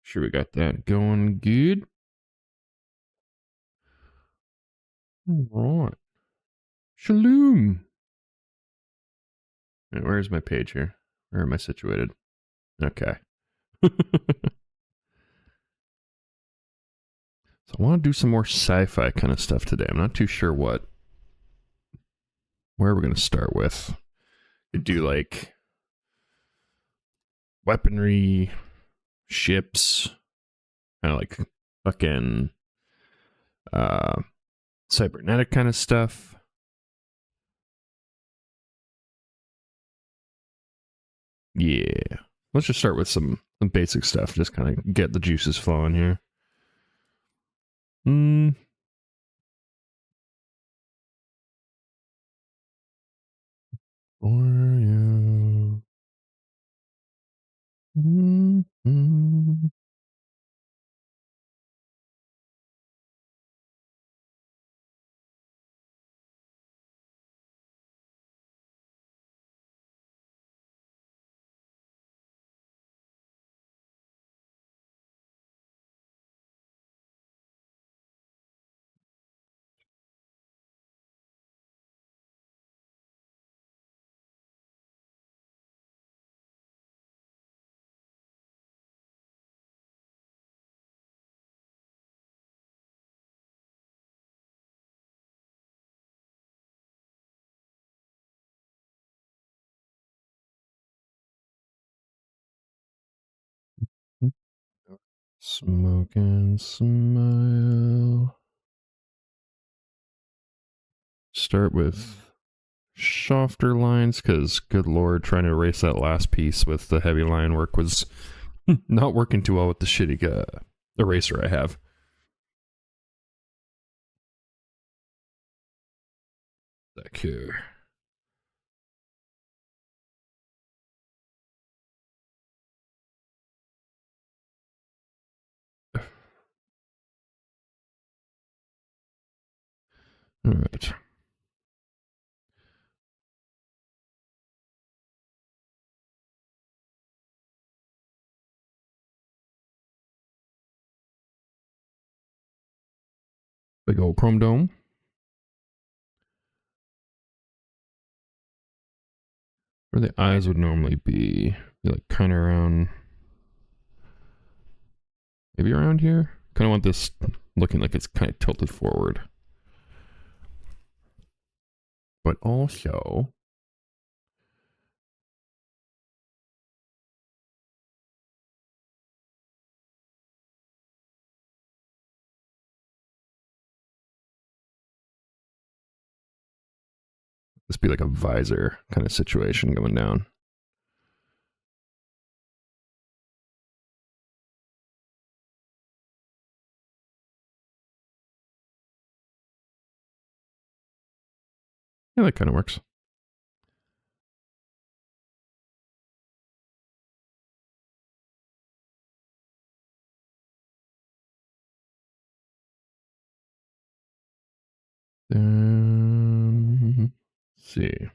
Sure, we got that going good. All right. Shalom. Right, where's my page here? Where am I situated? Okay. So I want to do some more sci-fi kind of stuff today. I'm not too sure where we're going to start with. Could do like weaponry, ships, kind of like fucking cybernetic kind of stuff. Yeah. Let's just start with some basic stuff. Just kind of get the juices flowing here. For you. Smoke and smile. Start with softer lines, because good lord, trying to erase that last piece with the heavy line work was not working too well with the shitty eraser I have. Back here. All right. Big old chrome dome. Where the eyes would normally be like kind of around, maybe around here. Kind of want this looking like it's kind of tilted forward, but also this be like a visor kind of situation going down. Yeah, that kind of works. Let's see.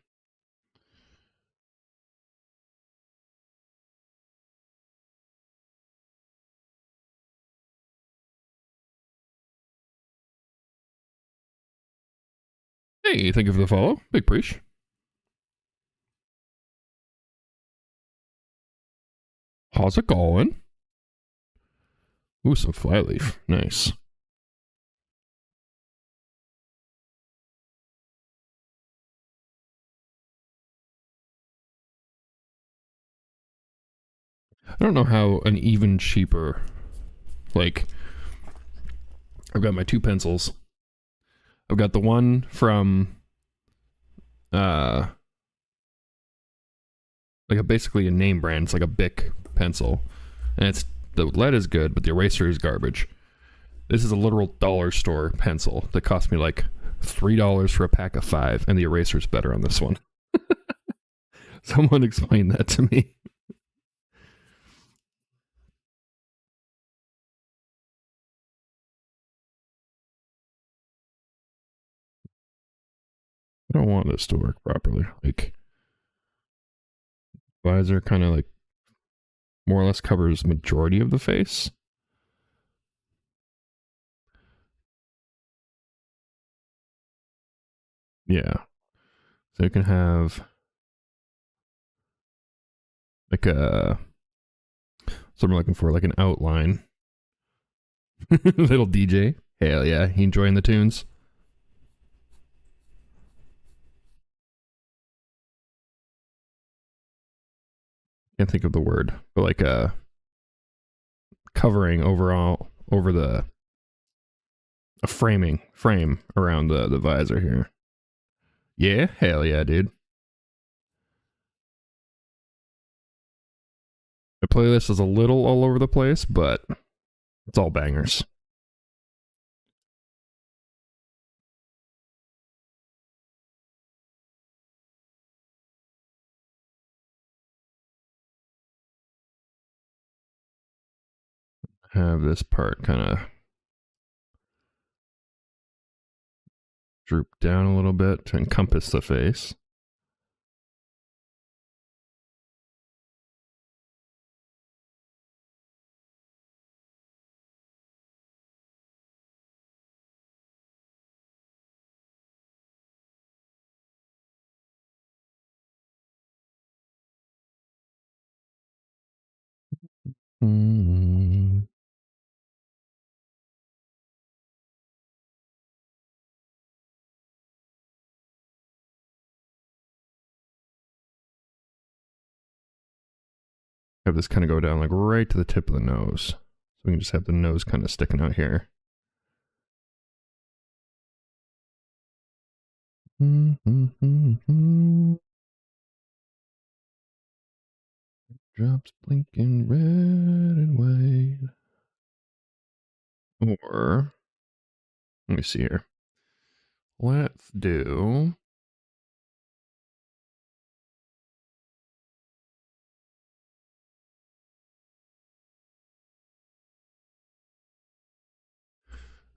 Hey, thank you for the follow. Big preach. How's it going? Ooh, some flyleaf. Nice. I don't know how an even cheaper, like, I've got my two pencils. I've got the one from, like basically a name brand. It's like a Bic pencil. And it's, the lead is good, but the eraser is garbage. This is a literal dollar store pencil that cost me like $3 for a pack of 5, and the eraser's better on this one. Someone explain that to me. I don't want this to work properly. Like, visor kind of like more or less covers majority of the face. Yeah. So you can have like a, so I'm looking for like an outline. Little DJ. Hell yeah. He enjoying the tunes? Can't think of the word, but like a covering overall over the a frame around the visor here. Yeah, hell yeah, dude. The playlist is a little all over the place, but it's all bangers. Have this part kind of droop down a little bit to encompass the face. Mm. Have this kind of go down like right to the tip of the nose. So we can just have the nose kind of sticking out here. Drops blinking red and white. Or, let me see here. Let's do.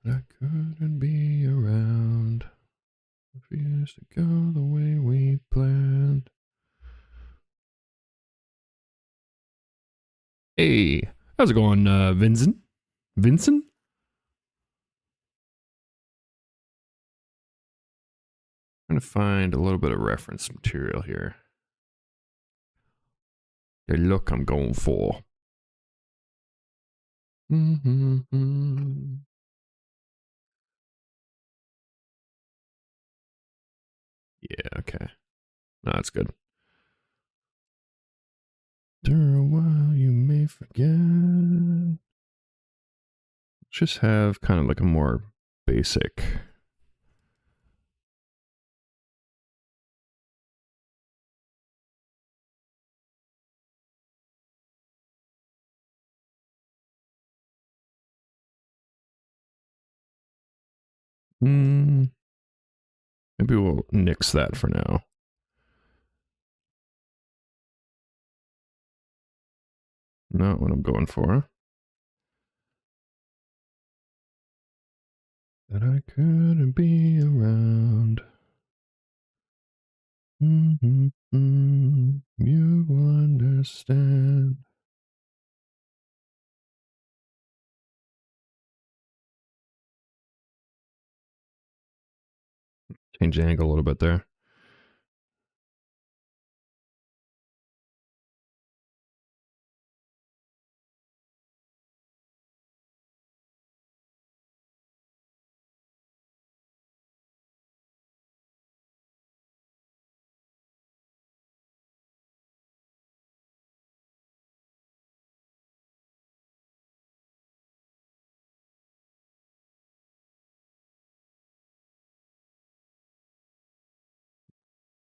I couldn't be around. Refuse to go the way we planned. Hey, how's it going, Vincent? Vincent? Trying to find a little bit of reference material here. The look I'm going for. Mm-hmm. Yeah, okay. No, that's good. After a while, you may forget. Just have kind of like a more basic. Maybe we'll nix that for now. Not what I'm going for. That I couldn't be around. You will understand. Change the angle a little bit there.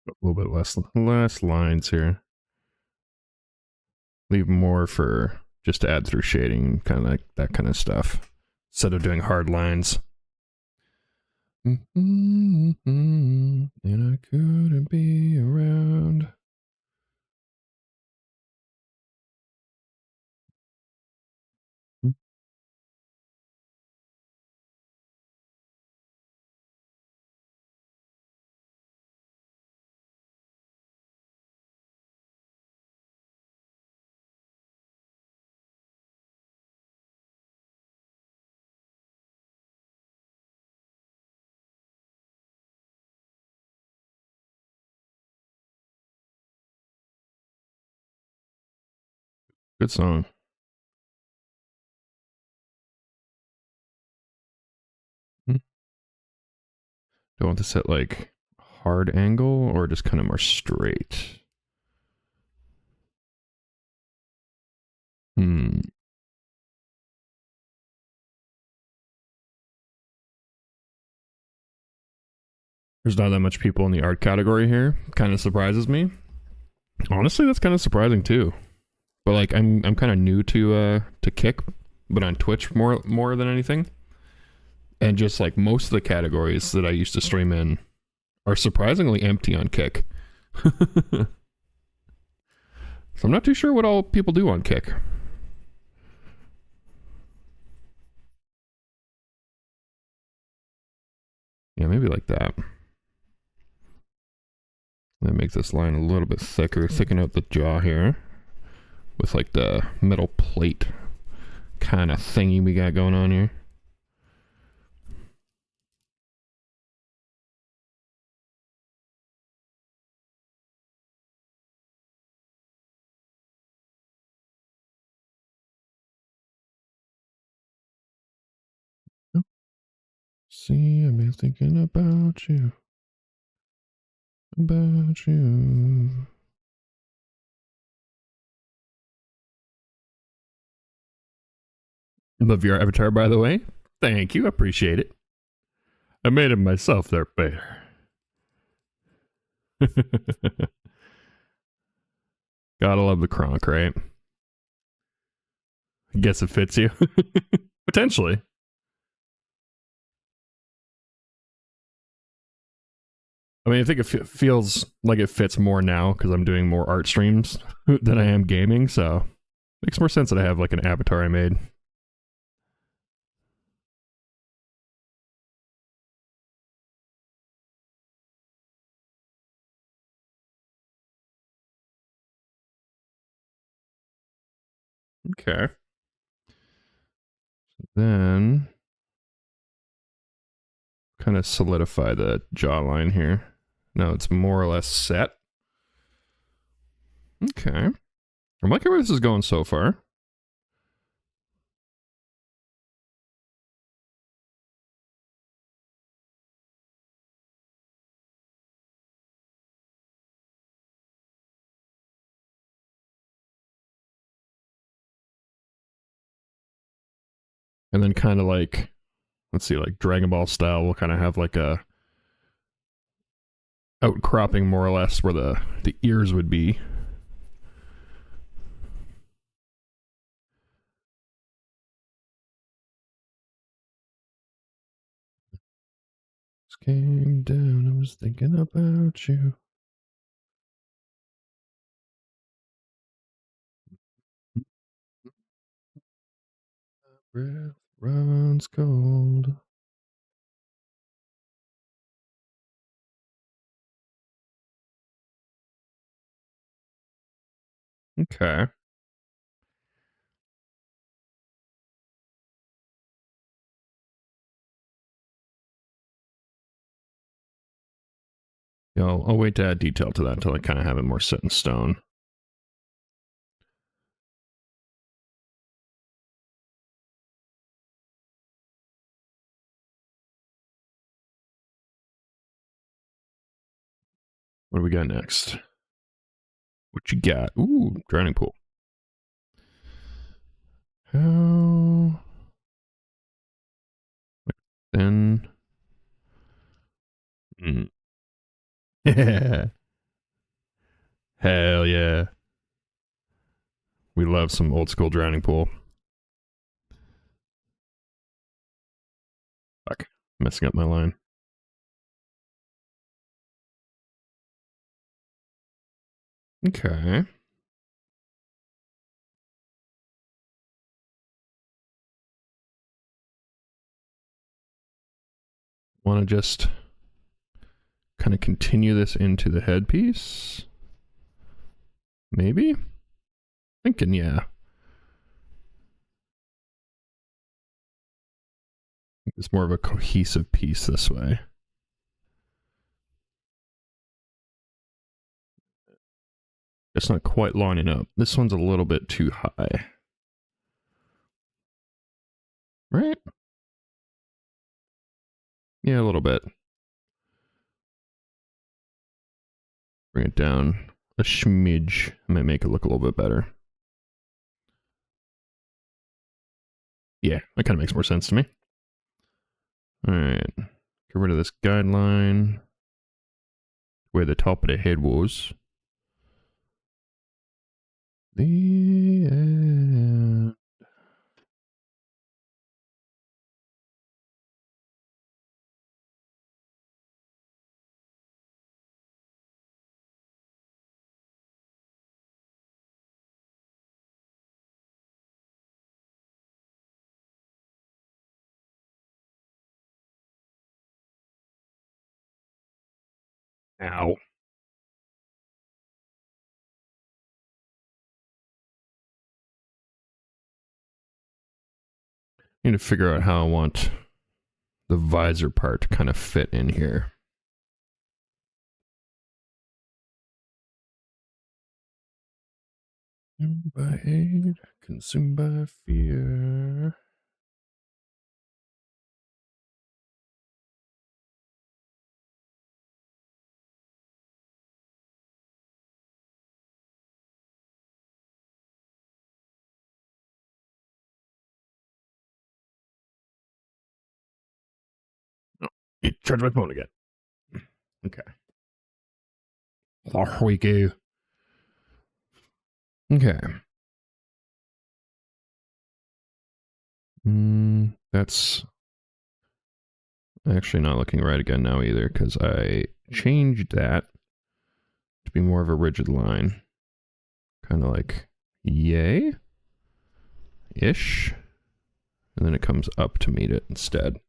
A little bit less lines here. Leave more for just to add through shading, kind of like that kind of stuff, instead of doing hard lines. And I couldn't be around. Good song. Do I want this at like hard angle or just kind of more straight? Hmm. There's not that much people in the art category here. Kind of surprises me. Honestly, that's kind of surprising too. But like, I'm kind of new to Kick, but on Twitch more than anything. And just like most of the categories that I used to stream in are surprisingly empty on Kick. So I'm not too sure what all people do on Kick. Yeah, maybe like that. That makes this line a little bit thicker, thicken out the jaw here with like the metal plate kind of thingy we got going on here. See, I've been thinking about you. About you. Love your avatar, by the way. Thank you. Appreciate it. I made it myself there, Peter. Gotta love the Kronk, right? I guess it fits you. Potentially. I mean, I think it feels like it fits more now because I'm doing more art streams than I am gaming, so it makes more sense that I have like an avatar I made. Okay. Then kind of solidify the jawline here. Now it's more or less set. Okay. I'm liking where this is going so far. And then kind of like, let's see, like Dragon Ball style, we'll kind of have like a outcropping more or less where the ears would be. Just came down, I was thinking about you. Breath runs cold. Okay. Yeah, I'll wait to add detail to that until I kind of have it more set in stone. What do we got next? What you got? Ooh, drowning pool. How then? Mm. Hell yeah. We love some old school drowning pool. Fuck. Messing up my line. Okay. Want to just kind of continue this into the headpiece? Maybe? Thinking, yeah. It's more of a cohesive piece this way. It's not quite lining up. This one's a little bit too high. Right? Yeah, a little bit. Bring it down a smidge. Might make it look a little bit better. Yeah, that kind of makes more sense to me. Alright. Get rid of this guideline. Where the top of the head was. The end. Ow. Need to figure out how I want the visor part to kind of fit in here. By hate, consumed by fear. Oh, charge my phone again. Okay. There we go. Okay. That's actually not looking right again now either, because I changed that to be more of a rigid line. Kind of like yay ish. And then it comes up to meet it instead.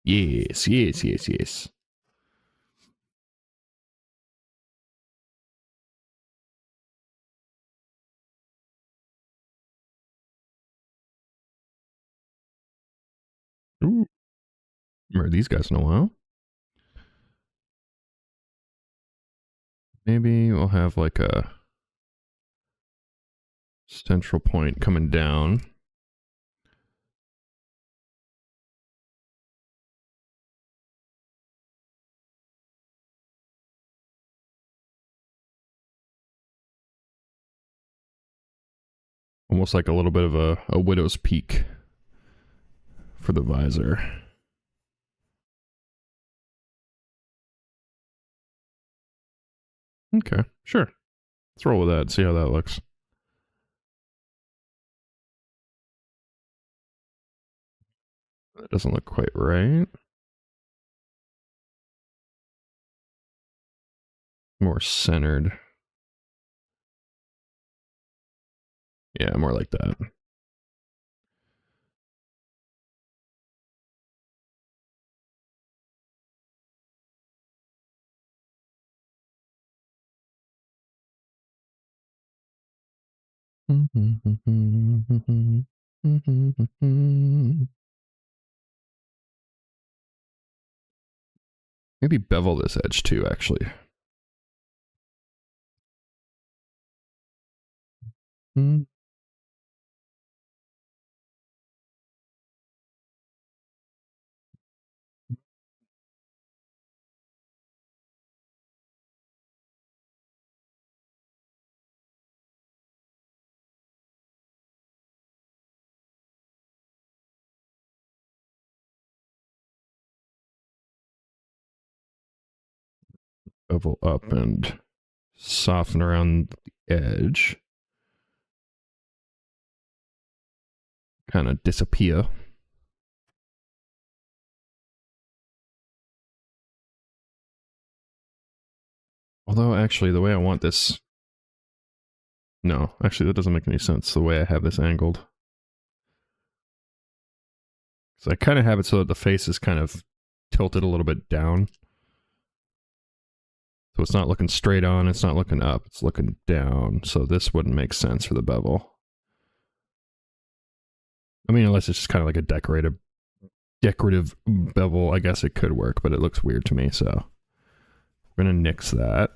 Yes, yes, yes, yes. Ooh. Remember these guys in a while. Maybe we'll have like a central point coming down. Almost like a little bit of a widow's peak for the visor. Okay, sure. Let's roll with that, see how that looks. That doesn't look quite right. More centered. Yeah, more like that. Maybe bevel this edge too, actually. Bevel up and soften around the edge. Kind of disappear. Although, actually, the way I want this... No, actually, that doesn't make any sense, the way I have this angled. So I kind of have it so that the face is kind of tilted a little bit down. So it's not looking straight on, it's not looking up, it's looking down. So this wouldn't make sense for the bevel. I mean, unless it's just kind of like a decorative bevel, I guess it could work, but it looks weird to me, so we're gonna nix that.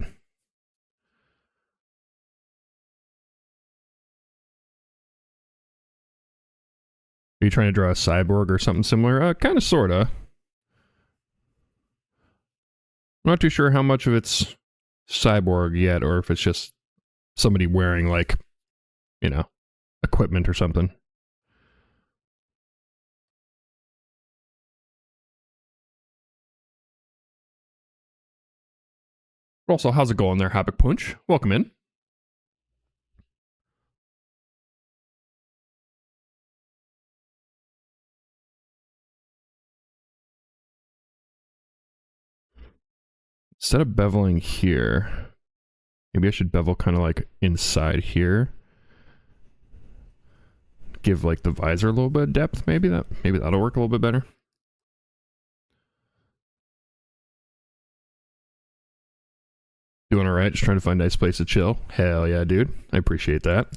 Are you trying to draw a cyborg or something similar? Kind of, sorta. I'm not too sure how much of it's cyborg yet, or if it's just somebody wearing, like, you know, equipment or something. Also, how's it going there, Havoc Punch? Welcome in. Instead of beveling here, maybe I should bevel kind of like inside here. Give like the visor a little bit of depth, maybe that'll work a little bit better. Doing all right, just trying to find a nice place to chill. Hell yeah, dude. I appreciate that.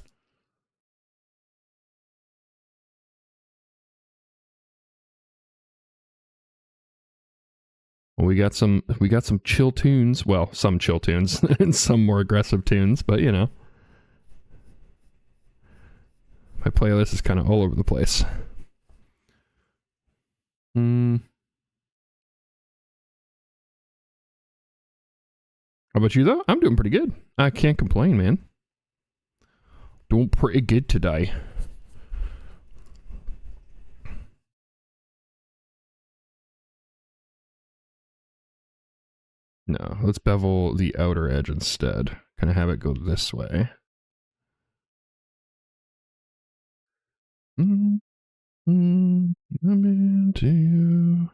Well, we got some chill tunes. Well, some chill tunes and some more aggressive tunes, but you know. My playlist is kind of all over the place. How about you, though? I'm doing pretty good. I can't complain, man. Doing pretty good today. No, let's bevel the outer edge instead. Kind of have it go this way. I'm into you.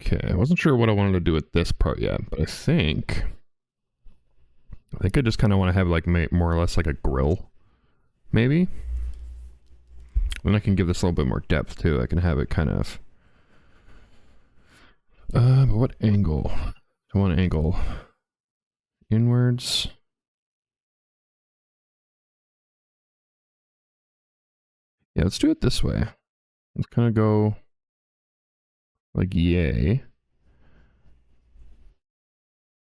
Okay, I wasn't sure what I wanted to do with this part yet, but I think I just kind of want to have like more or less like a grill, maybe. Then I can give this a little bit more depth too. I can have it kind of. But what angle? I want to angle inwards. Yeah, let's do it this way. Let's kind of go like yay.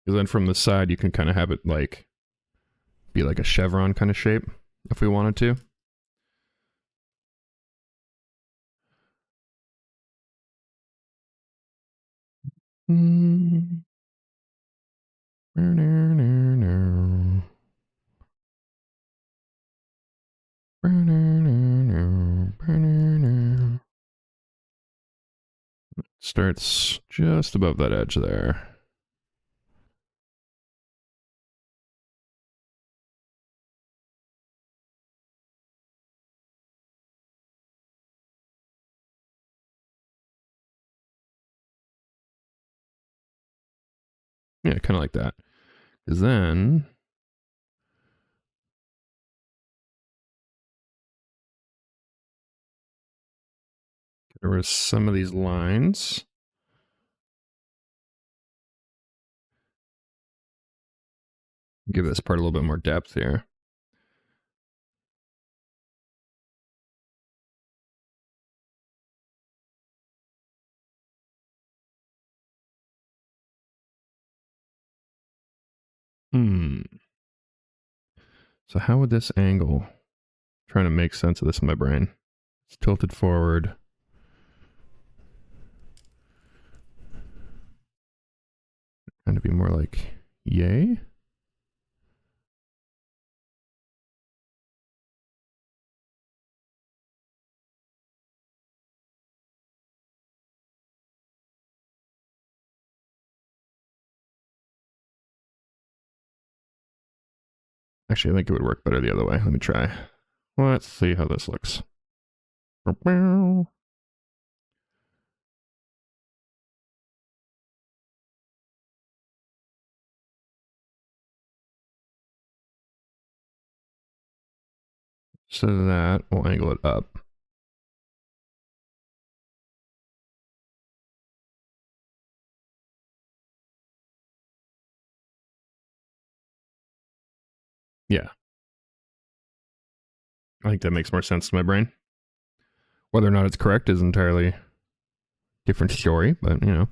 Because then from the side, you can kind of have it like be like a chevron kind of shape if we wanted to. Starts just above that edge there. Yeah, kind of like that. Because then there were some of these lines. Give this part a little bit more depth here. So how would this angle? I'm trying to make sense of this in my brain. It's tilted forward. Kind of be more like yay. Actually, I think it would work better the other way. Let me try. Let's see how this looks. So that will angle it up. Yeah. I think that makes more sense to my brain. Whether or not it's correct is entirely different story, but you know.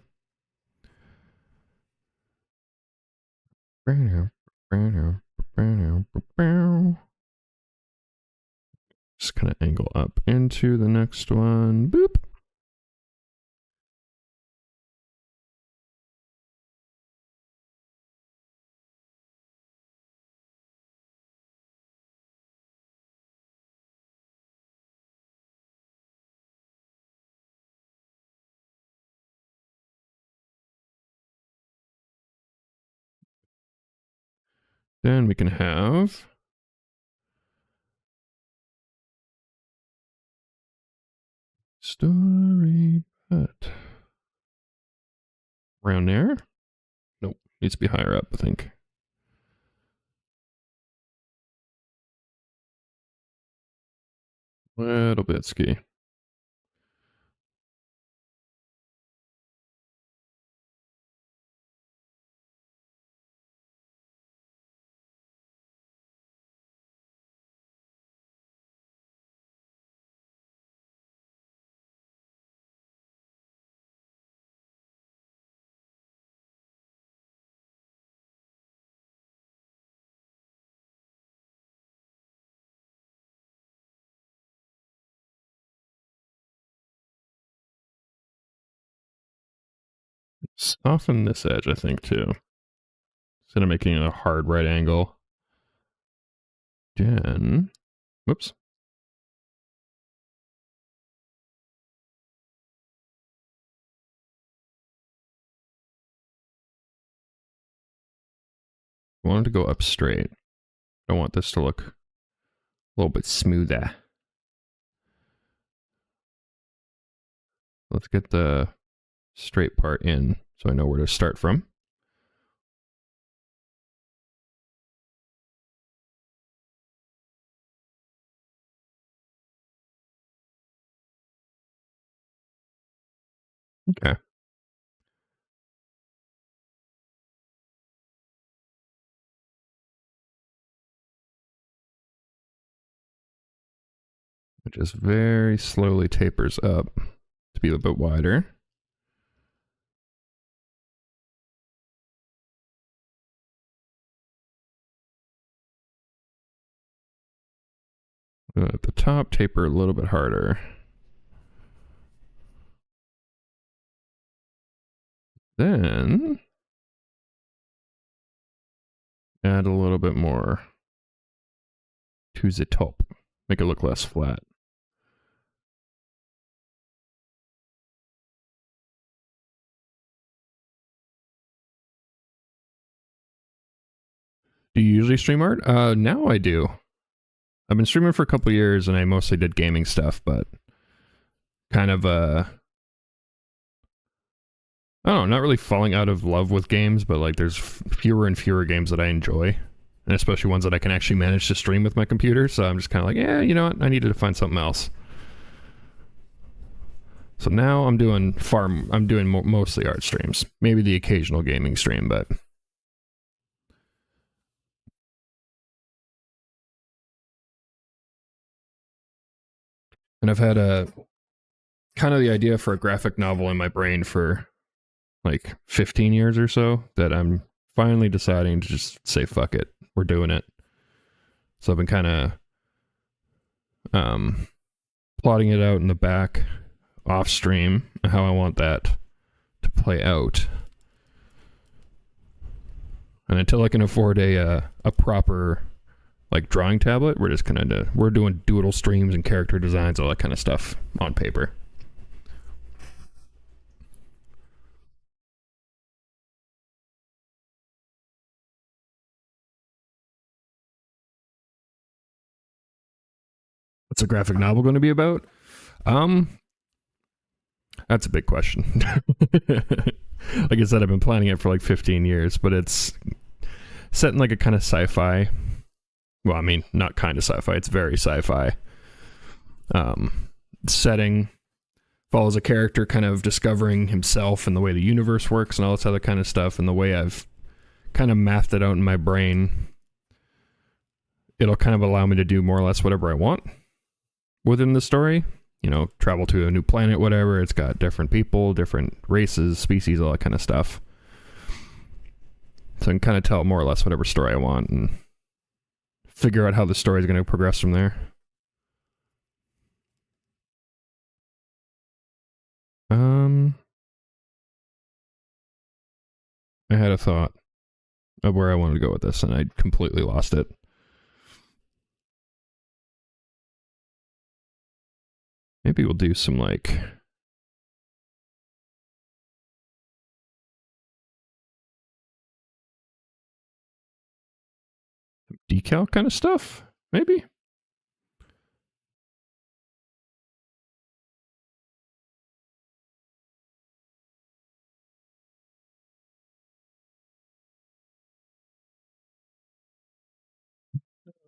Just kind of angle up into the next one. Boop. Then we can have story put around there. Nope, needs to be higher up, I think. Little bit ski. Soften this edge, I think, too. Instead of making it a hard right angle. Then, whoops. I want it to go up straight. I want this to look a little bit smoother. Let's get the straight part in so I know where to start from. Okay. It just very slowly tapers up to be a little bit wider. At the top, taper a little bit harder. Then add a little bit more to the top. Make it look less flat. Do you usually stream art? Now I do. I've been streaming for a couple years and I mostly did gaming stuff, but kind of I don't know, not really falling out of love with games, but like there's fewer and fewer games that I enjoy, and especially ones that I can actually manage to stream with my computer. So I'm just kind of like, yeah, you know what? I needed to find something else. So now I'm doing mostly art streams, maybe the occasional gaming stream, but and I've had a kind of the idea for a graphic novel in my brain for like 15 years or so that I'm finally deciding to just say fuck it, we're doing it. So I've been kind of plotting it out in the back off stream how I want that to play out. And until I can afford a proper like drawing tablet, we're just we're doing doodle streams and character designs, all that kind of stuff on paper. What's a graphic novel going to be about? That's a big question. Like I said, I've been planning it for like 15 years, but it's set in like a kind of sci-fi Well, I mean, not kind of sci-fi. It's very sci-fi. Setting follows a character kind of discovering himself and the way the universe works and all this other kind of stuff, and the way I've kind of mathed it out in my brain. It'll kind of allow me to do more or less whatever I want within the story. You know, travel to a new planet, whatever. It's got different people, different races, species, all that kind of stuff. So I can kind of tell more or less whatever story I want and figure out how the story is going to progress from there. I had a thought of where I wanted to go with this, and I completely lost it. Maybe we'll do some, like... decal kind of stuff, maybe?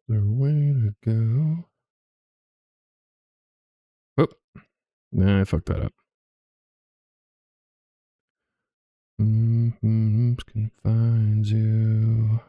The way to go. Oh, nah, I fucked that up. Can find you.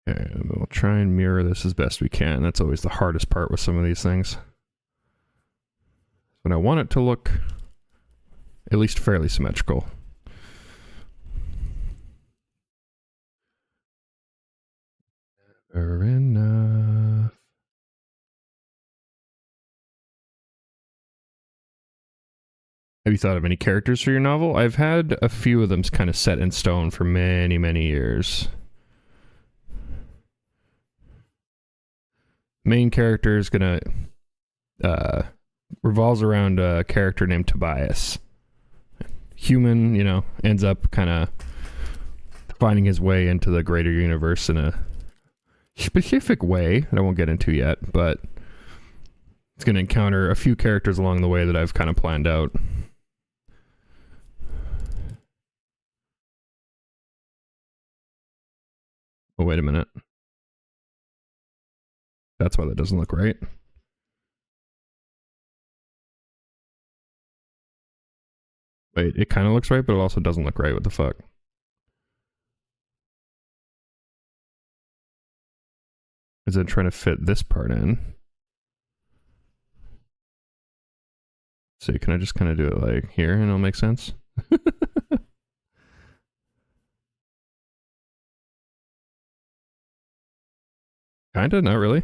Okay, we'll try and mirror this as best we can. That's always the hardest part with some of these things. But I want it to look at least fairly symmetrical. Fair enough. Have you thought of any characters for your novel? I've had a few of them kind of set in stone for many, many years. Main character is gonna revolves around a character named Tobias. Human, you know, ends up kind of finding his way into the greater universe in a specific way that I won't get into yet, but it's going to encounter a few characters along the way that I've kind of planned out. Oh, wait a minute. That's why that doesn't look right. Wait, it kind of looks right, but it also doesn't look right. What the fuck? Is it trying to fit this part in? So can I just kind of do it like here and it'll make sense? Kinda, not really.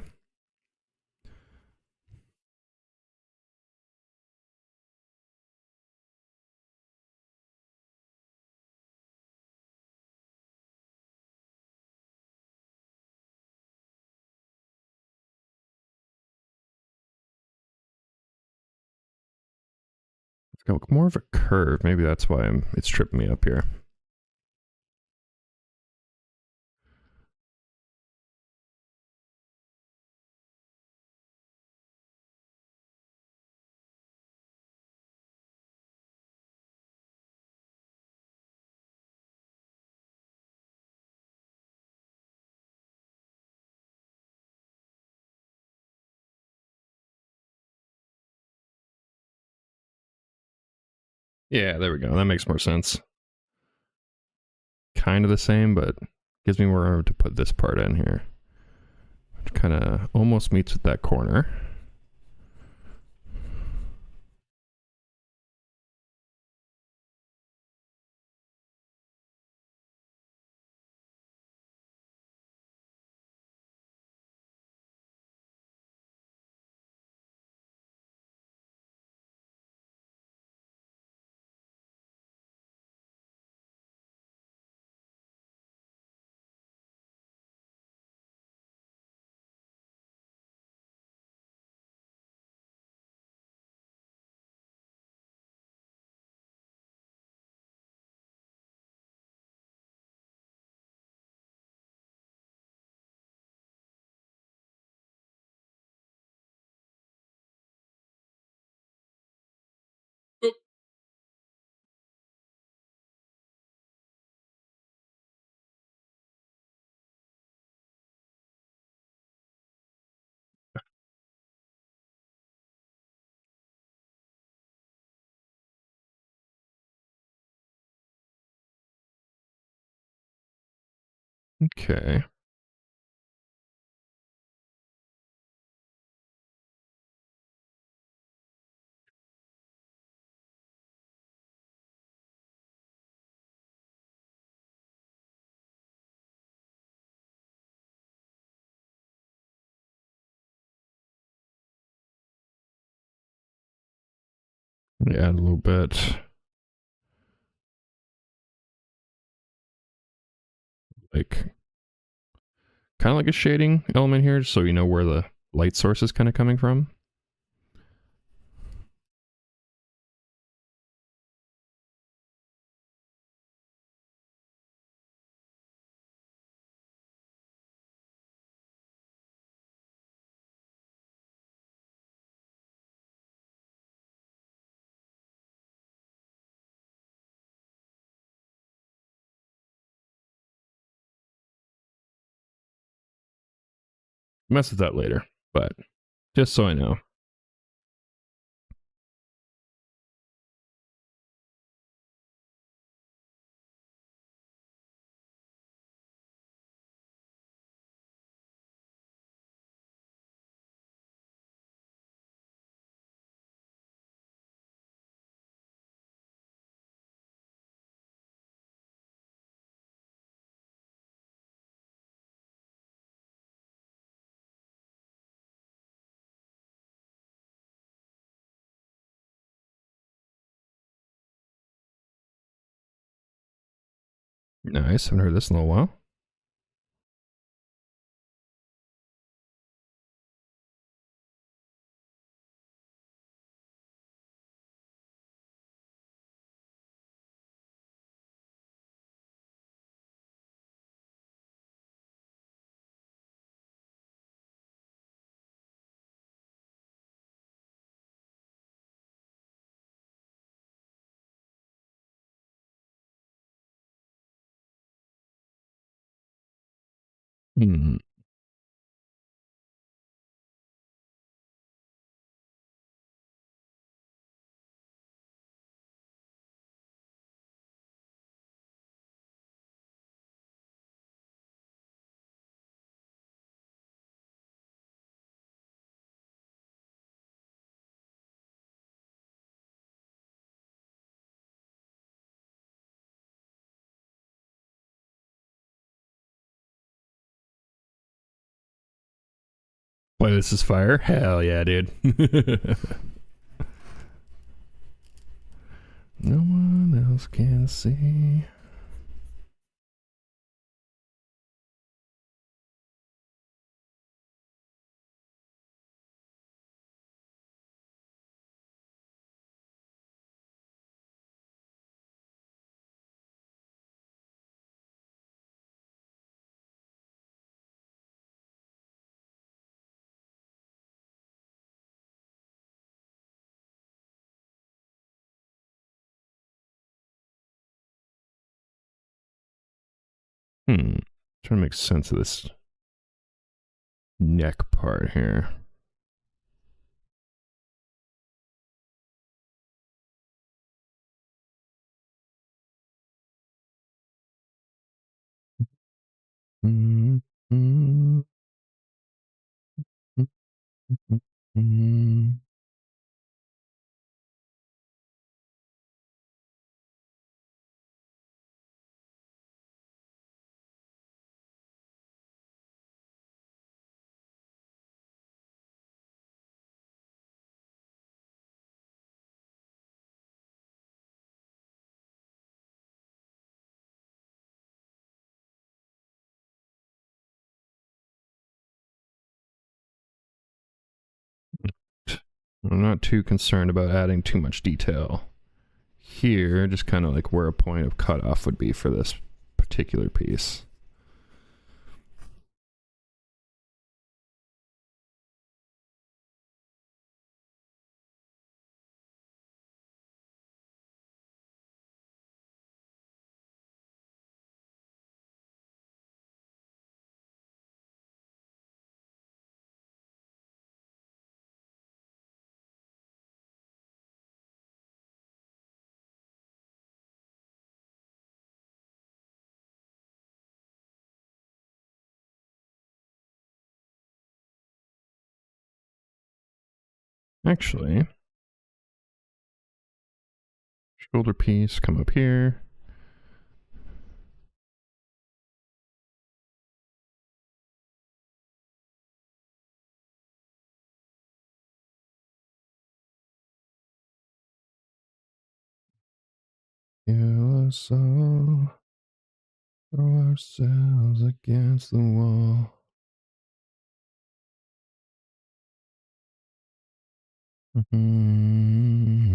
Let's go more of a curve. Maybe that's why it's tripping me up here. Yeah, there we go. That makes more sense. Kind of the same, but gives me more room to put this part in here. Which kind of almost meets with that corner. Okay. Add a little bit. Like, kind of like a shading element here, so you know where the light source is kind of coming from. Mess with that later, but just so I know. Nice. Haven't heard this in a little while. Hmm. Why, this is fire? Hell yeah, dude. No one else can see. Trying to make sense of this neck part here. Mm, mm, mm, mm, mm. I'm not too concerned about adding too much detail here, just kind of like where a point of cutoff would be for this particular piece. Actually, shoulder piece, come up here. Kill us all, throw ourselves against the wall. Mm-hmm.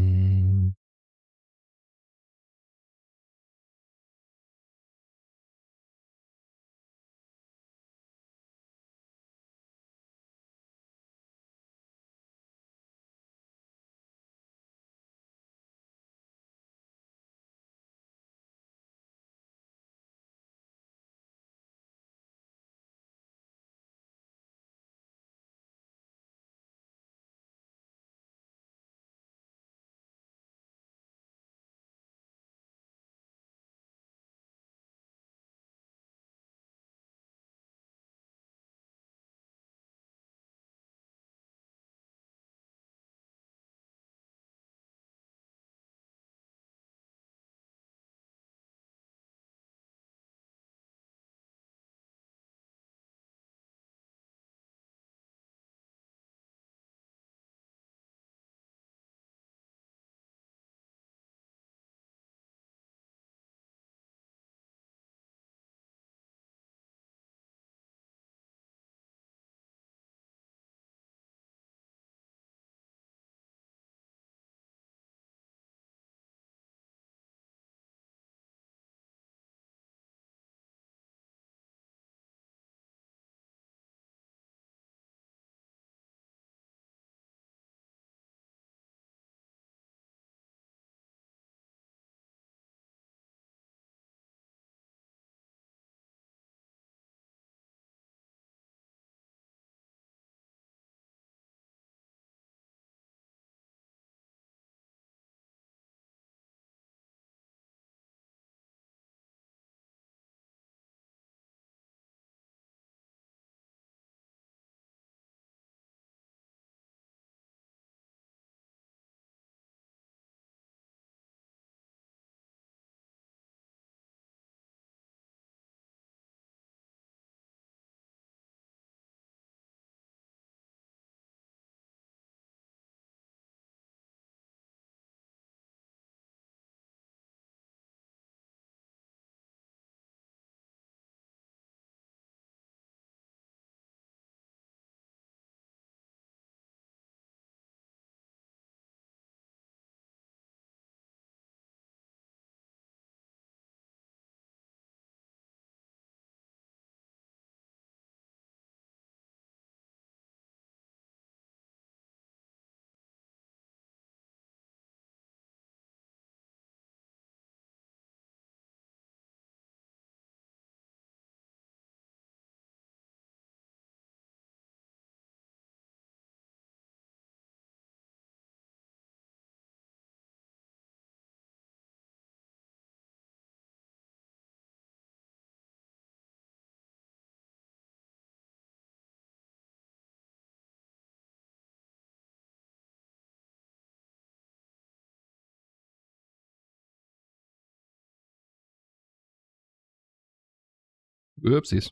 Whoopsies.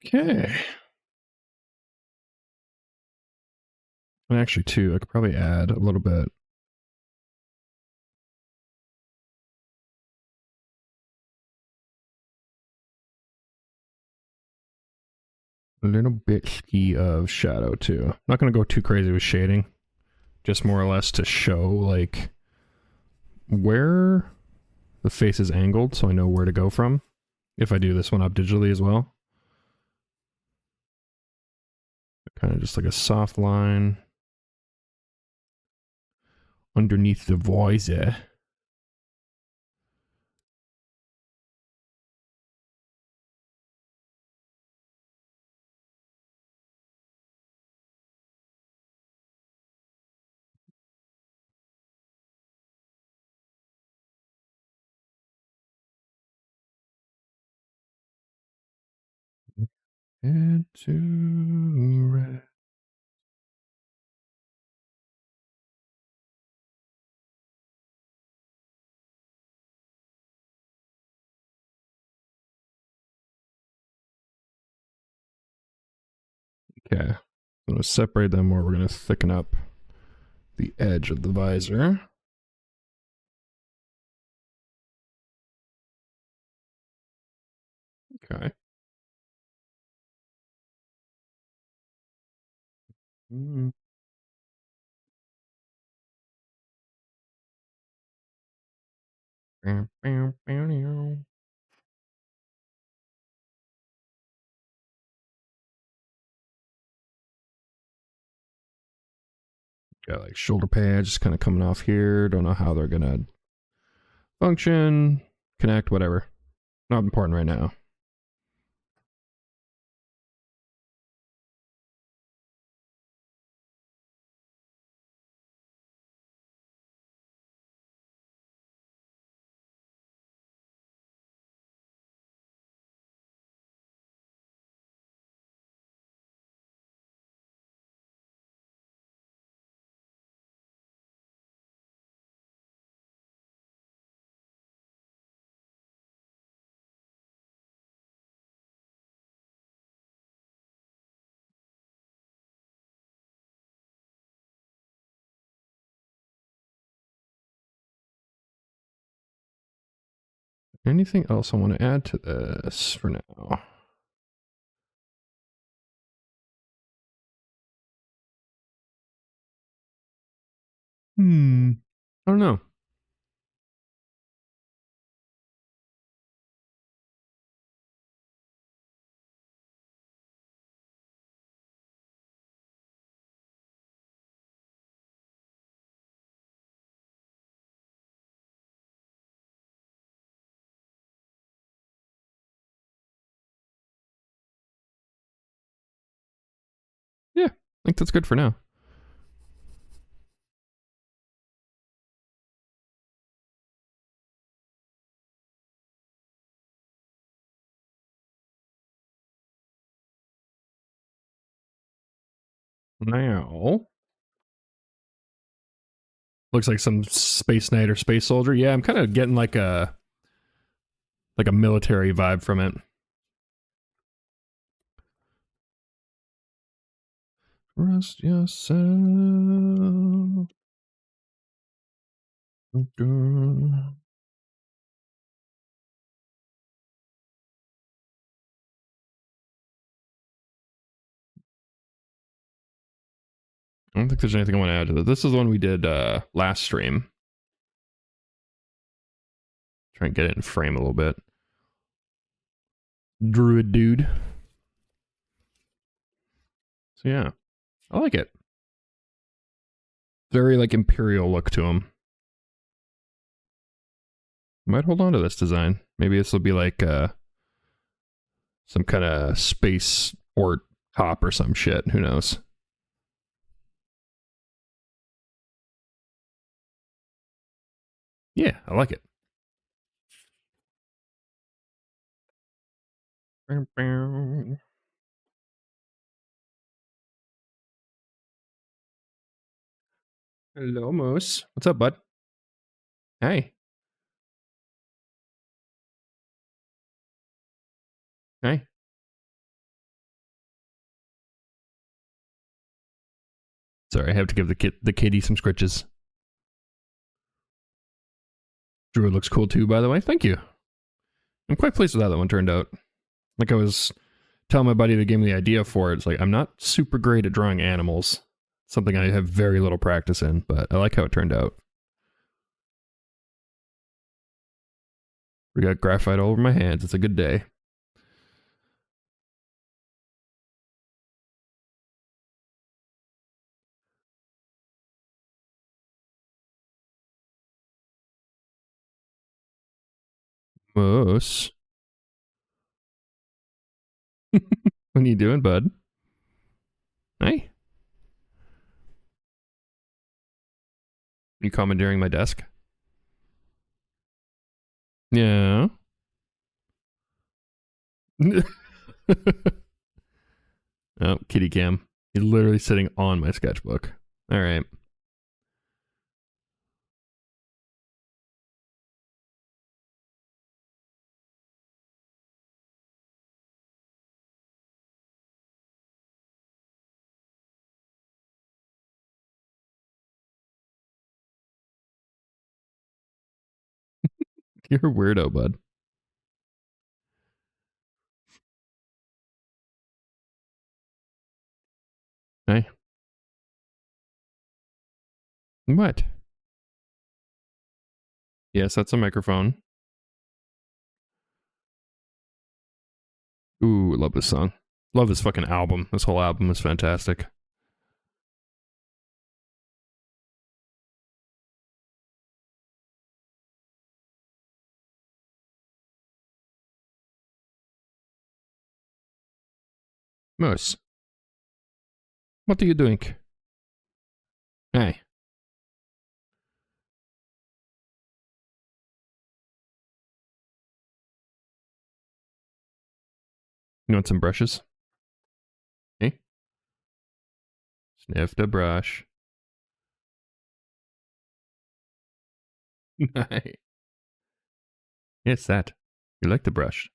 Okay. And actually, too, I could probably add a little bit. A little bit of shadow, too. Not going to go too crazy with shading. Just more or less to show, like, where the face is angled, so I know where to go from. If I do this one up digitally as well. Kind of just like a soft line underneath the visor. And to red. Okay. I'm going to separate them, or we're going to thicken up the edge of the visor. Okay. Mm. Got like shoulder pads just kind of coming off here. Don't know how they're going to function, connect, whatever. Not important right now. Anything else I want to add to this for now? I don't know. Yeah, I think that's good for now. Now, looks like some Space Knight or Space Soldier. Yeah, I'm kind of getting like a military vibe from it. Rest yourself. I don't think there's anything I want to add to this. This is the one we did last stream. Try and get it in frame a little bit. Druid dude. So yeah, I like it. Very like imperial look to him. Might hold on to this design. Maybe this will be like some kind of space port top or some shit. Who knows? Yeah, I like it. Hello, Moose. What's up, bud? Hey. Hey. Sorry, I have to give the kitty some scritches. Druid looks cool too, by the way. Thank you. I'm quite pleased with how that one turned out. Like I was telling my buddy that gave me the idea for it. It's like, I'm not super great at drawing animals. Something I have very little practice in, but I like how it turned out. We got graphite all over my hands. It's a good day. Moose. What are you doing, bud? Hey? You commandeering my desk? Yeah. Oh, kitty cam. He's literally sitting on my sketchbook. All right. You're a weirdo, bud. Hey. What? Yes, that's a microphone. Ooh, love this song. Love this fucking album. This whole album is fantastic. Moose, what are you doing? Hey. You want some brushes? Hey. Sniff the brush. Yes, that. You like the brush.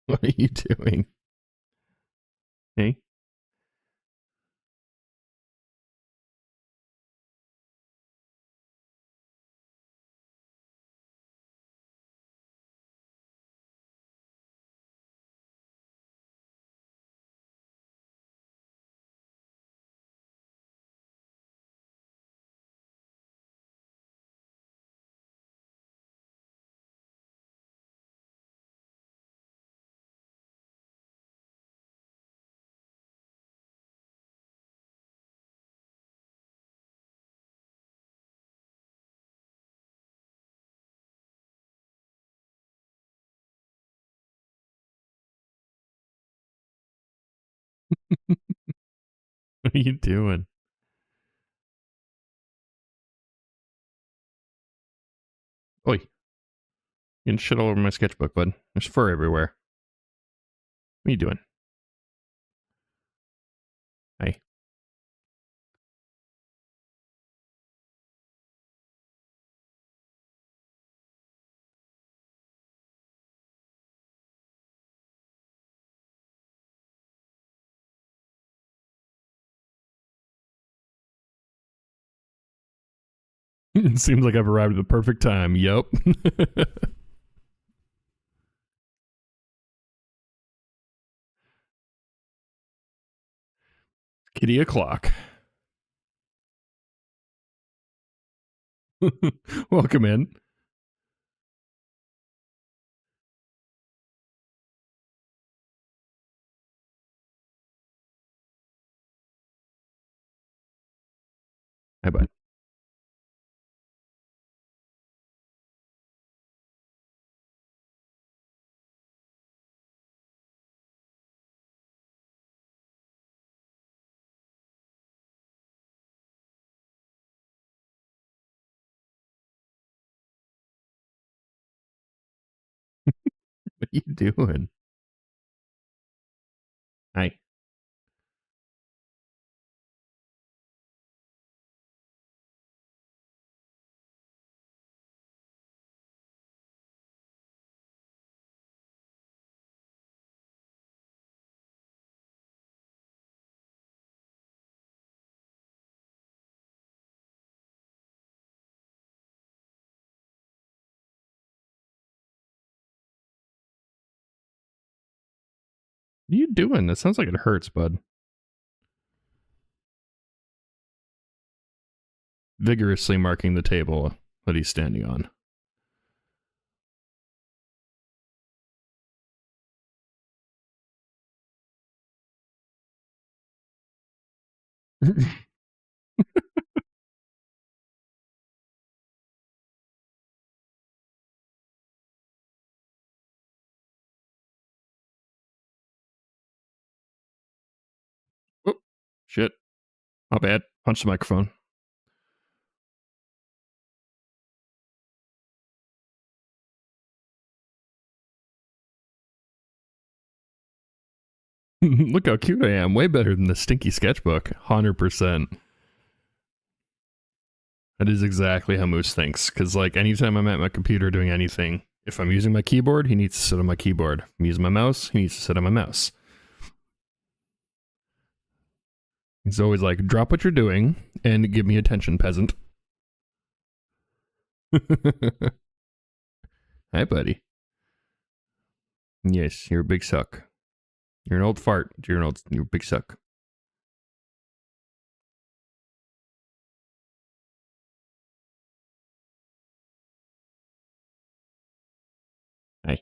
What are you doing? Hey. What are you doing? Oi. You can shit all over my sketchbook, bud. There's fur everywhere. What are you doing? Hey. It seems like I've arrived at the perfect time. Yup. Kitty o'clock. Welcome in. Hi, bud. What are you doing? Hi. What are you doing? That sounds like it hurts, bud. Vigorously marking the table that he's standing on. Oh, shit. My bad. Punch the microphone. Look how cute I am. Way better than the stinky sketchbook. 100%. That is exactly how Moose thinks. Because, like, anytime I'm at my computer doing anything, if I'm using my keyboard, he needs to sit on my keyboard. If I'm using my mouse, he needs to sit on my mouse. He's always like, drop what you're doing and give me attention, peasant. Hi, buddy. Yes, you're a big suck. You're an old fart. You're a big suck. Hi.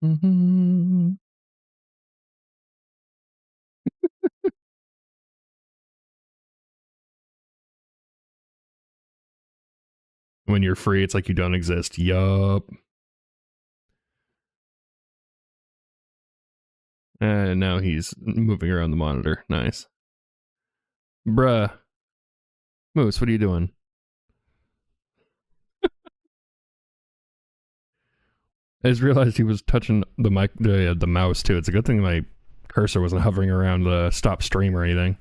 Mm-hmm. When you're free, it's like you don't exist. Yup. And now he's moving around the monitor. Nice. Bruh. Moose, what are you doing? I just realized he was touching the the mouse too. It's a good thing my cursor wasn't hovering around the stop stream or anything.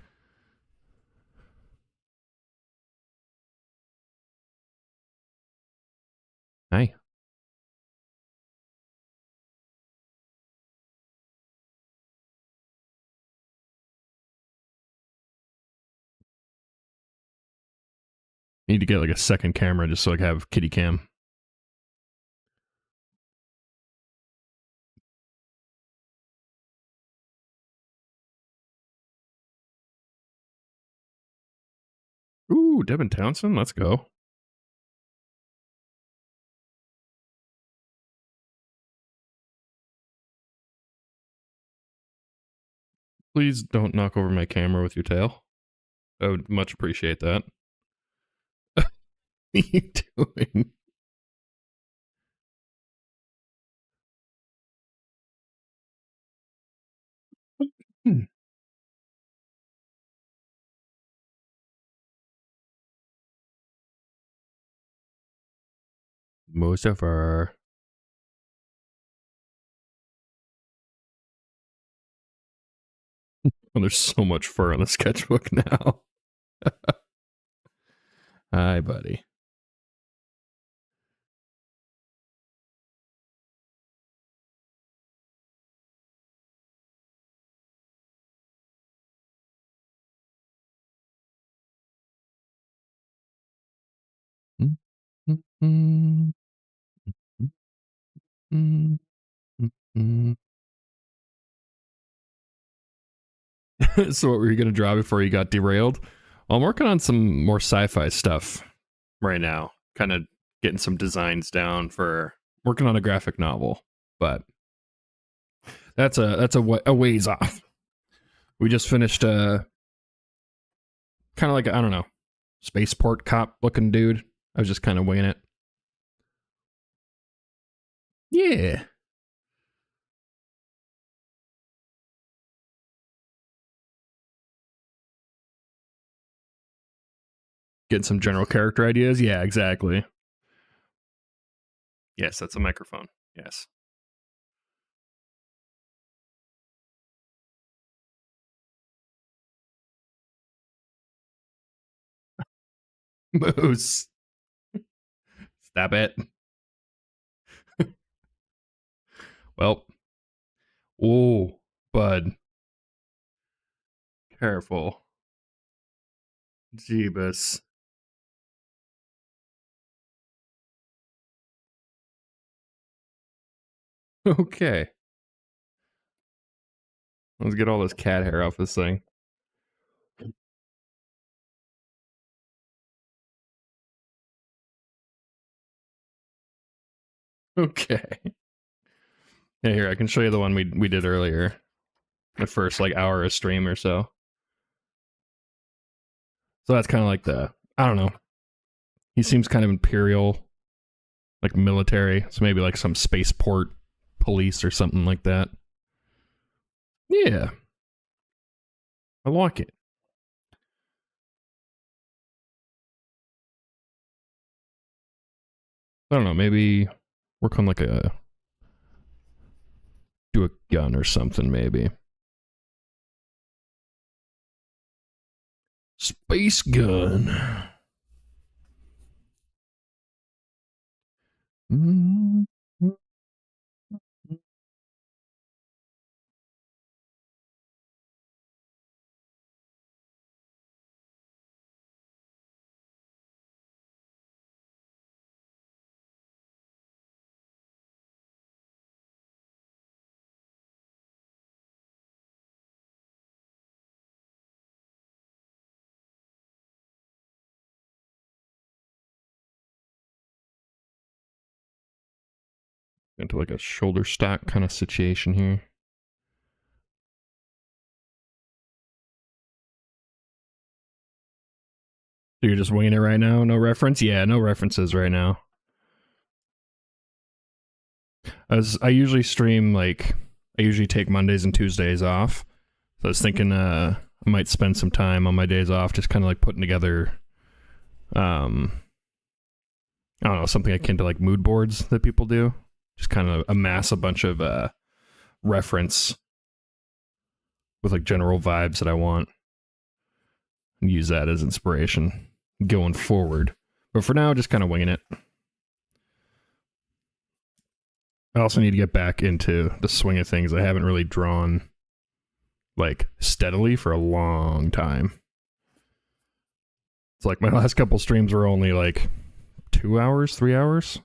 Hi. Need to get like a second camera just so I can have kitty cam. Ooh, Devin Townsend, let's go. Please don't knock over my camera with your tail. I would much appreciate that. What are you doing? Most of her. Oh, there's so much fur on the sketchbook now. Hi, buddy. So what were you going to draw before you got derailed? Well, I'm working on some more sci-fi stuff right now. Kind of getting some designs down for working on a graphic novel, but that's a ways off. We just finished kind of like, I don't know, spaceport cop looking dude. I was just kind of winging it. Yeah. Getting some general character ideas. Yeah, exactly. Yes, that's a microphone. Yes. Moose. Stop it. Well, oh, bud. Careful. Jeebus. Okay. Let's get all this cat hair off this thing. Okay. Yeah, here, I can show you the one we did earlier. The first like hour of stream or so. So that's kind of like I don't know. He seems kind of imperial, like military. So maybe like some spaceport police or something like that. Yeah. I like it. I don't know, maybe work on like do a gun or something maybe. Space gun. Mm-hmm. Into like a shoulder stock kind of situation here. So you're just winging it right now? No reference? Yeah, no references right now. As I usually stream, like, I usually take Mondays and Tuesdays off. So I was thinking I might spend some time on my days off just kind of like putting together, I don't know, something akin to like mood boards that people do. Just kind of amass a bunch of reference with like general vibes that I want and use that as inspiration going forward. But for now, just kind of winging it. I also need to get back into the swing of things. I haven't really drawn like steadily for a long time. It's like my last couple streams were only like 2 hours, 3 hours.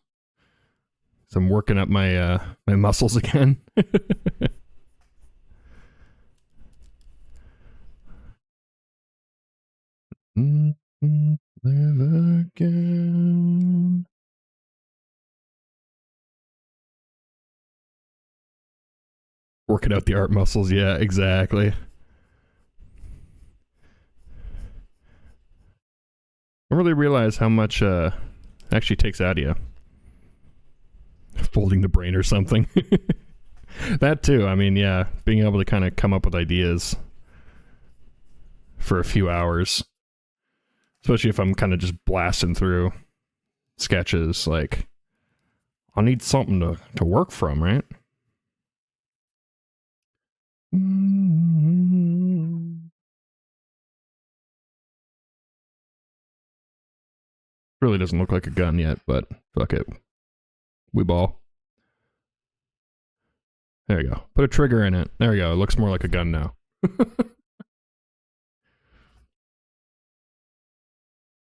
So I'm working up my my muscles again. Live again. Working out the art muscles, yeah, exactly. I don't really realize how much actually takes out of you. Folding the brain or something. That too. I mean, yeah, being able to kind of come up with ideas for a few hours, especially if I'm kind of just blasting through sketches. Like, I'll need something to work from, right? Really doesn't look like a gun yet, but fuck it. We ball. There you go. Put a trigger in it. There you go. It looks more like a gun now.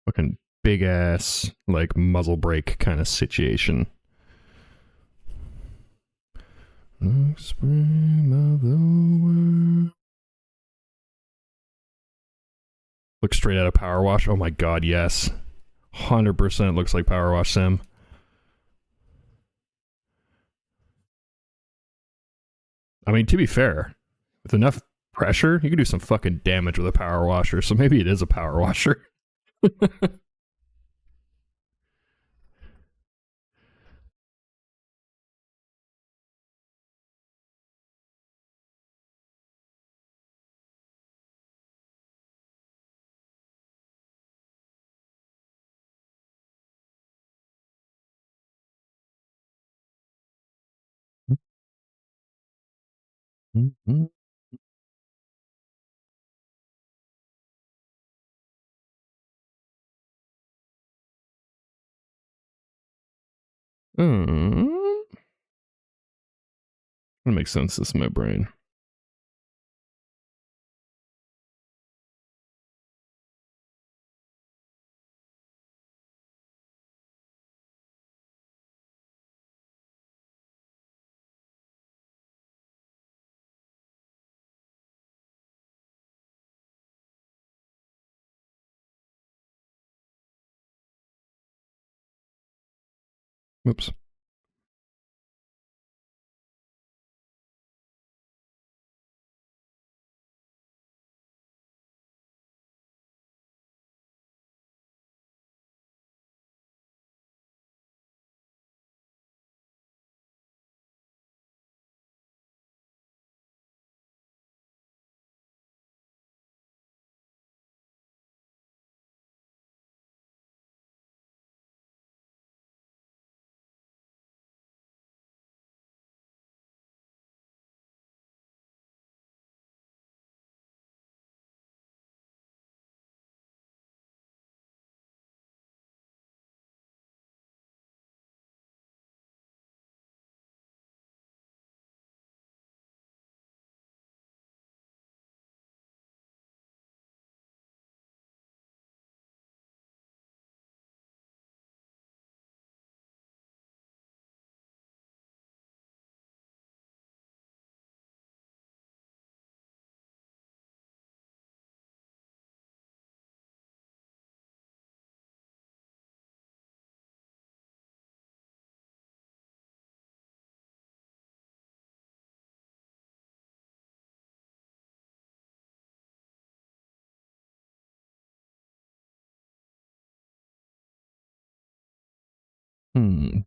Fucking big ass, like muzzle brake kind of situation. Looks straight out of Power Wash. Oh my god, yes. 100% looks like Power Wash Sim. I mean, to be fair, with enough pressure, you can do some fucking damage with a power washer, so maybe it is a power washer. That makes sense. This is my brain. Oops.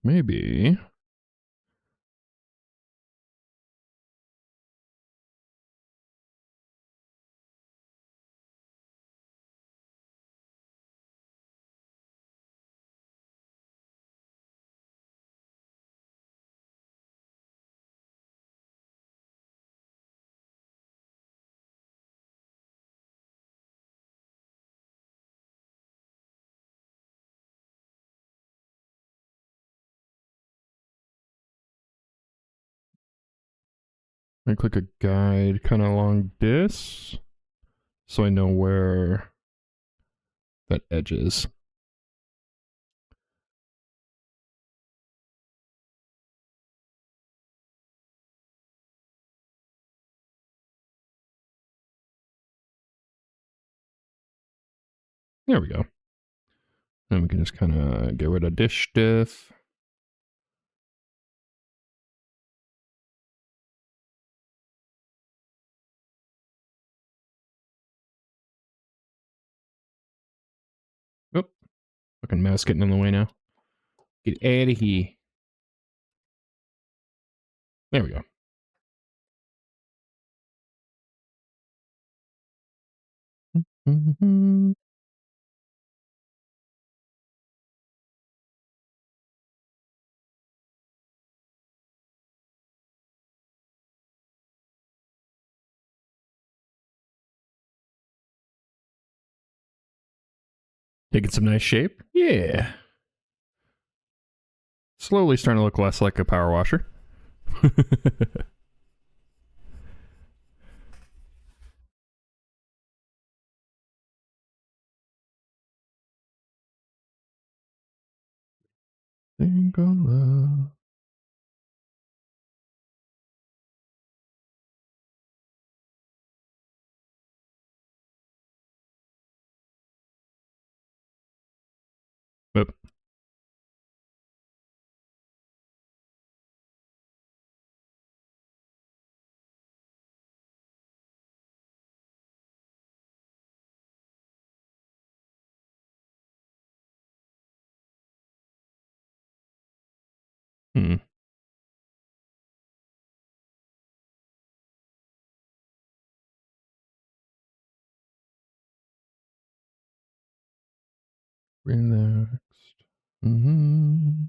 Maybe. I click a guide kind of along this so I know where that edge is. There we go. Then we can just kind of get rid of dish diff. Oh, fucking mouse getting in the way now. Get out of here. There we go. Mm-hmm. Taking some nice shape. Yeah. Slowly starting to look less like a power washer. Think on love. Oop. Hmm. Relaxed. Mm-hmm.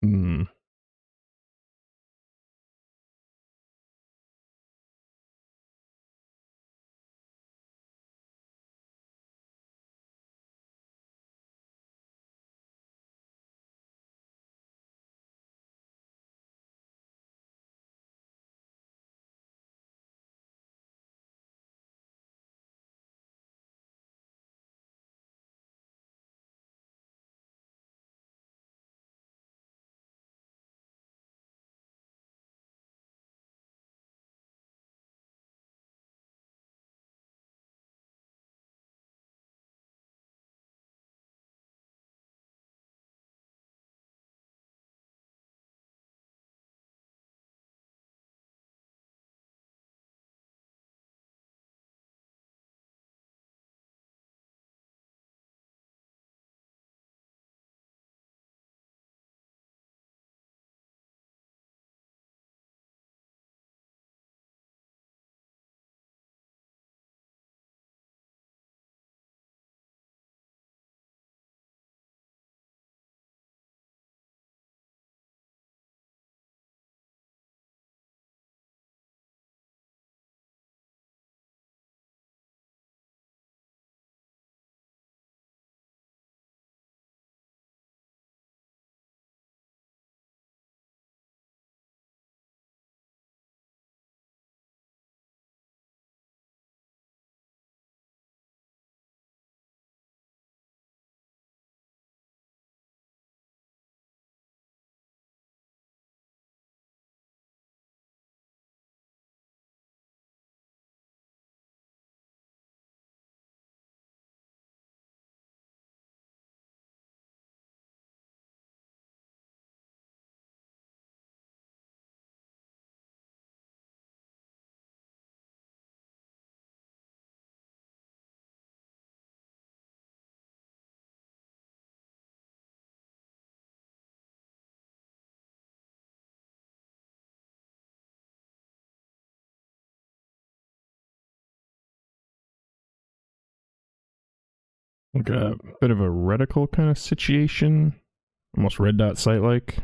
Hmm. Like a bit of a reticle kind of situation, almost red dot sight like.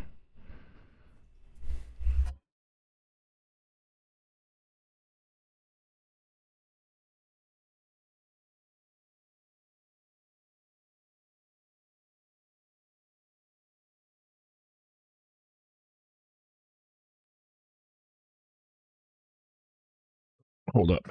Hold up.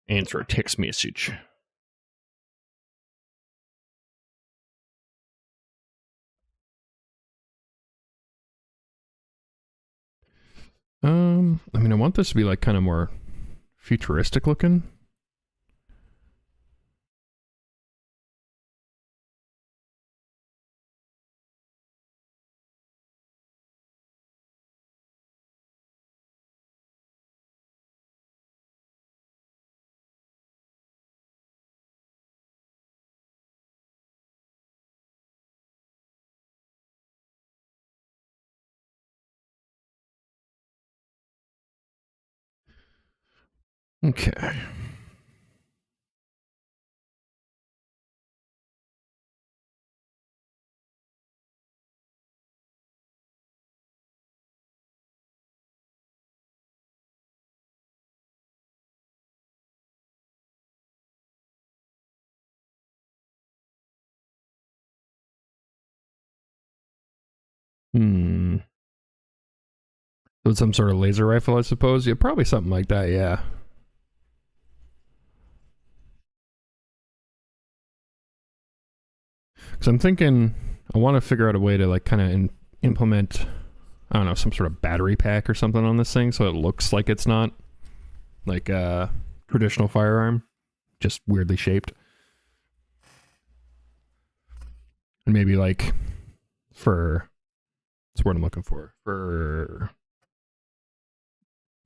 Answer a text message. I mean, I want this to be like kind of more futuristic looking. Okay. Hmm. So some sort of laser rifle, I suppose. Yeah, probably something like that. Yeah. Because I'm thinking, I want to figure out a way to like kind of implement, I don't know, some sort of battery pack or something on this thing, so it looks like it's not like a traditional firearm, just weirdly shaped. And maybe like for That's what I'm looking for.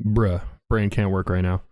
Bruh, brain can't work right now.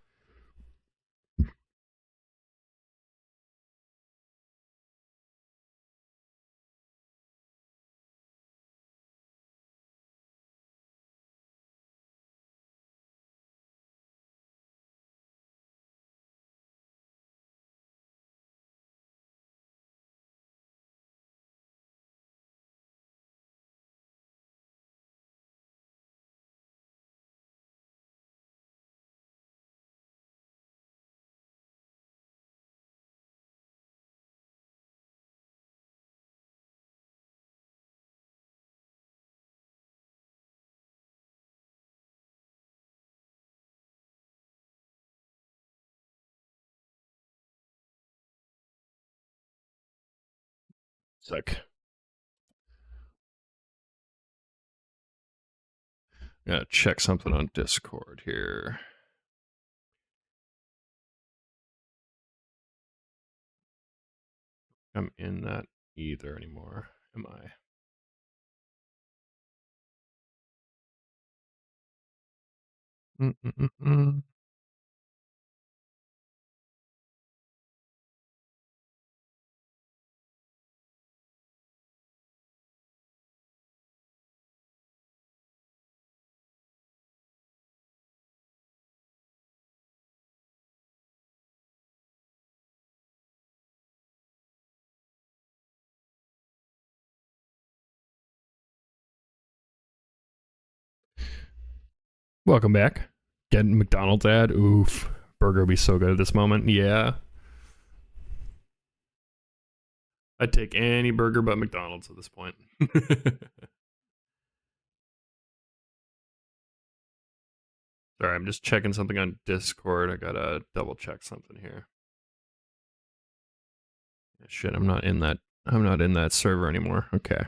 Sec. Gotta check something on Discord here. I'm in that either anymore, am I? Mm-mm-mm-mm. Welcome back. Getting McDonald's ad. Oof. Burger would be so good at this moment. Yeah. I'd take any burger but McDonald's at this point. Sorry, I'm just checking something on Discord. I gotta double check something here. Shit, I'm not in that server anymore. Okay.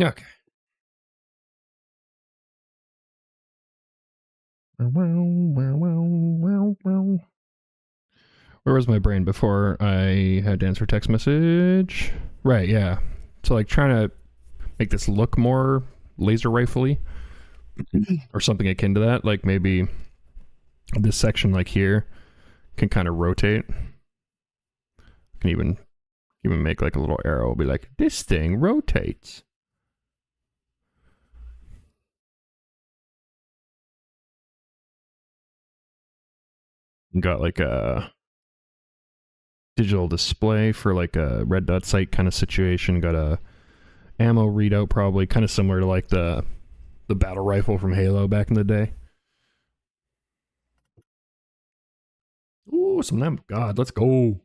Okay. Where was my brain before I had to answer text message? Right, yeah. So like trying to make this look more laser rifle-y or something akin to that. Like maybe this section like here can kind of rotate. Can even make like a little arrow. Be like, this thing rotates. Got like a digital display for like a red dot sight kind of situation. Got a ammo readout, probably kind of similar to like the battle rifle from Halo back in the day. Ooh, some of them. God, let's go.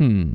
Hmm.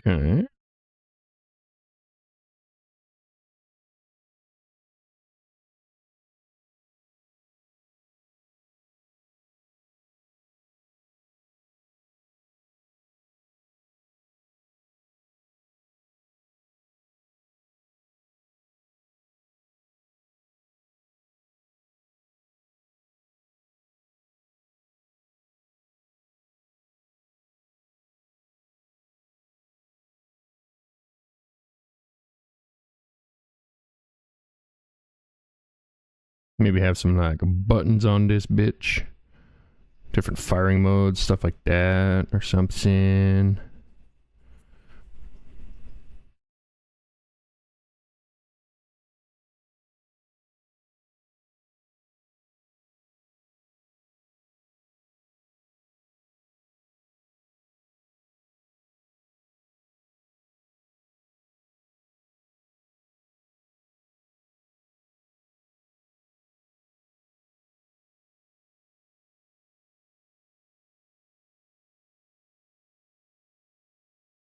Okay. Maybe have some like buttons on this bitch. Different firing modes, stuff like that, or something.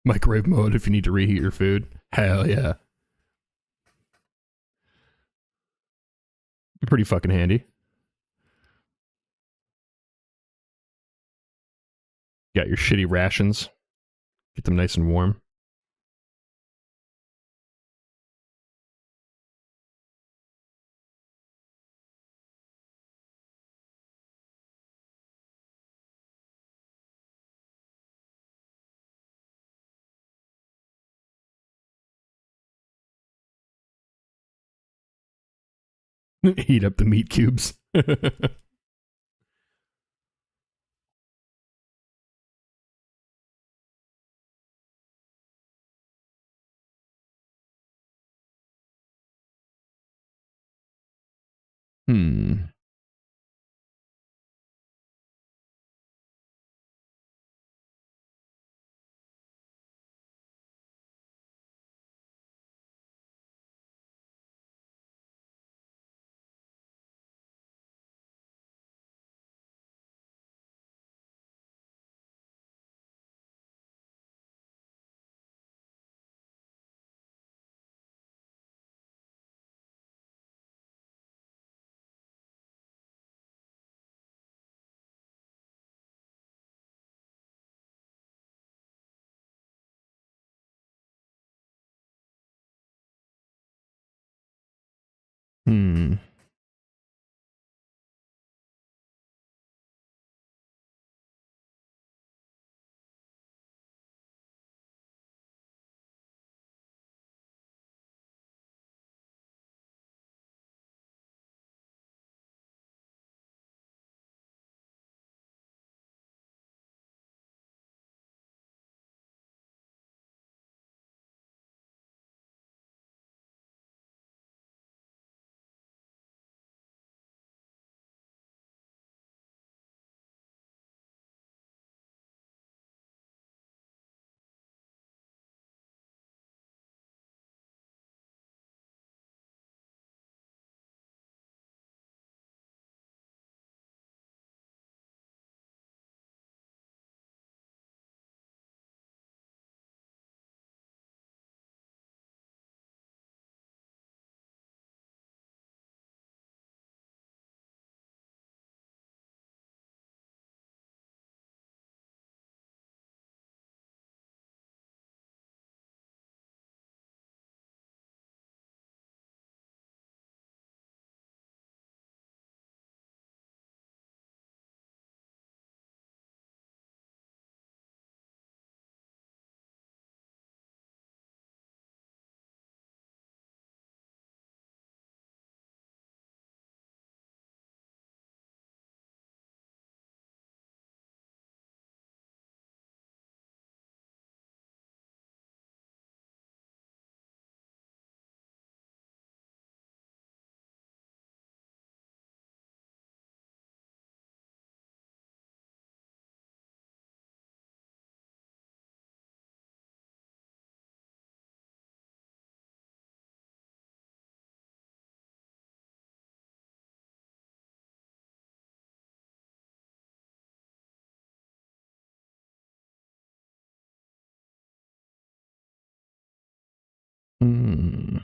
Microwave mode if you need to reheat your food. Hell yeah. Pretty fucking handy. Got your shitty rations. Get them nice and warm. Heat up the meat cubes. Hmm. Hmm. Hmm.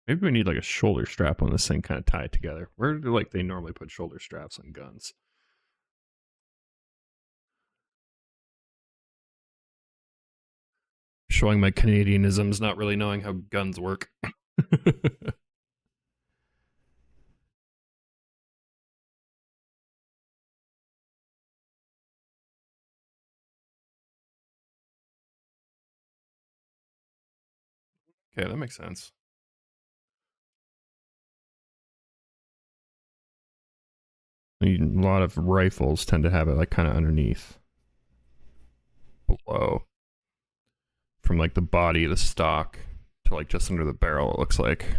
Maybe we need like a shoulder strap on this thing, kind of tie it together. Where do like they normally put shoulder straps on guns? Showing my Canadianisms, not really knowing how guns work. Okay, that makes sense. A lot of rifles tend to have it like kind of underneath, below, from like the body of the stock to like just under the barrel. It looks like.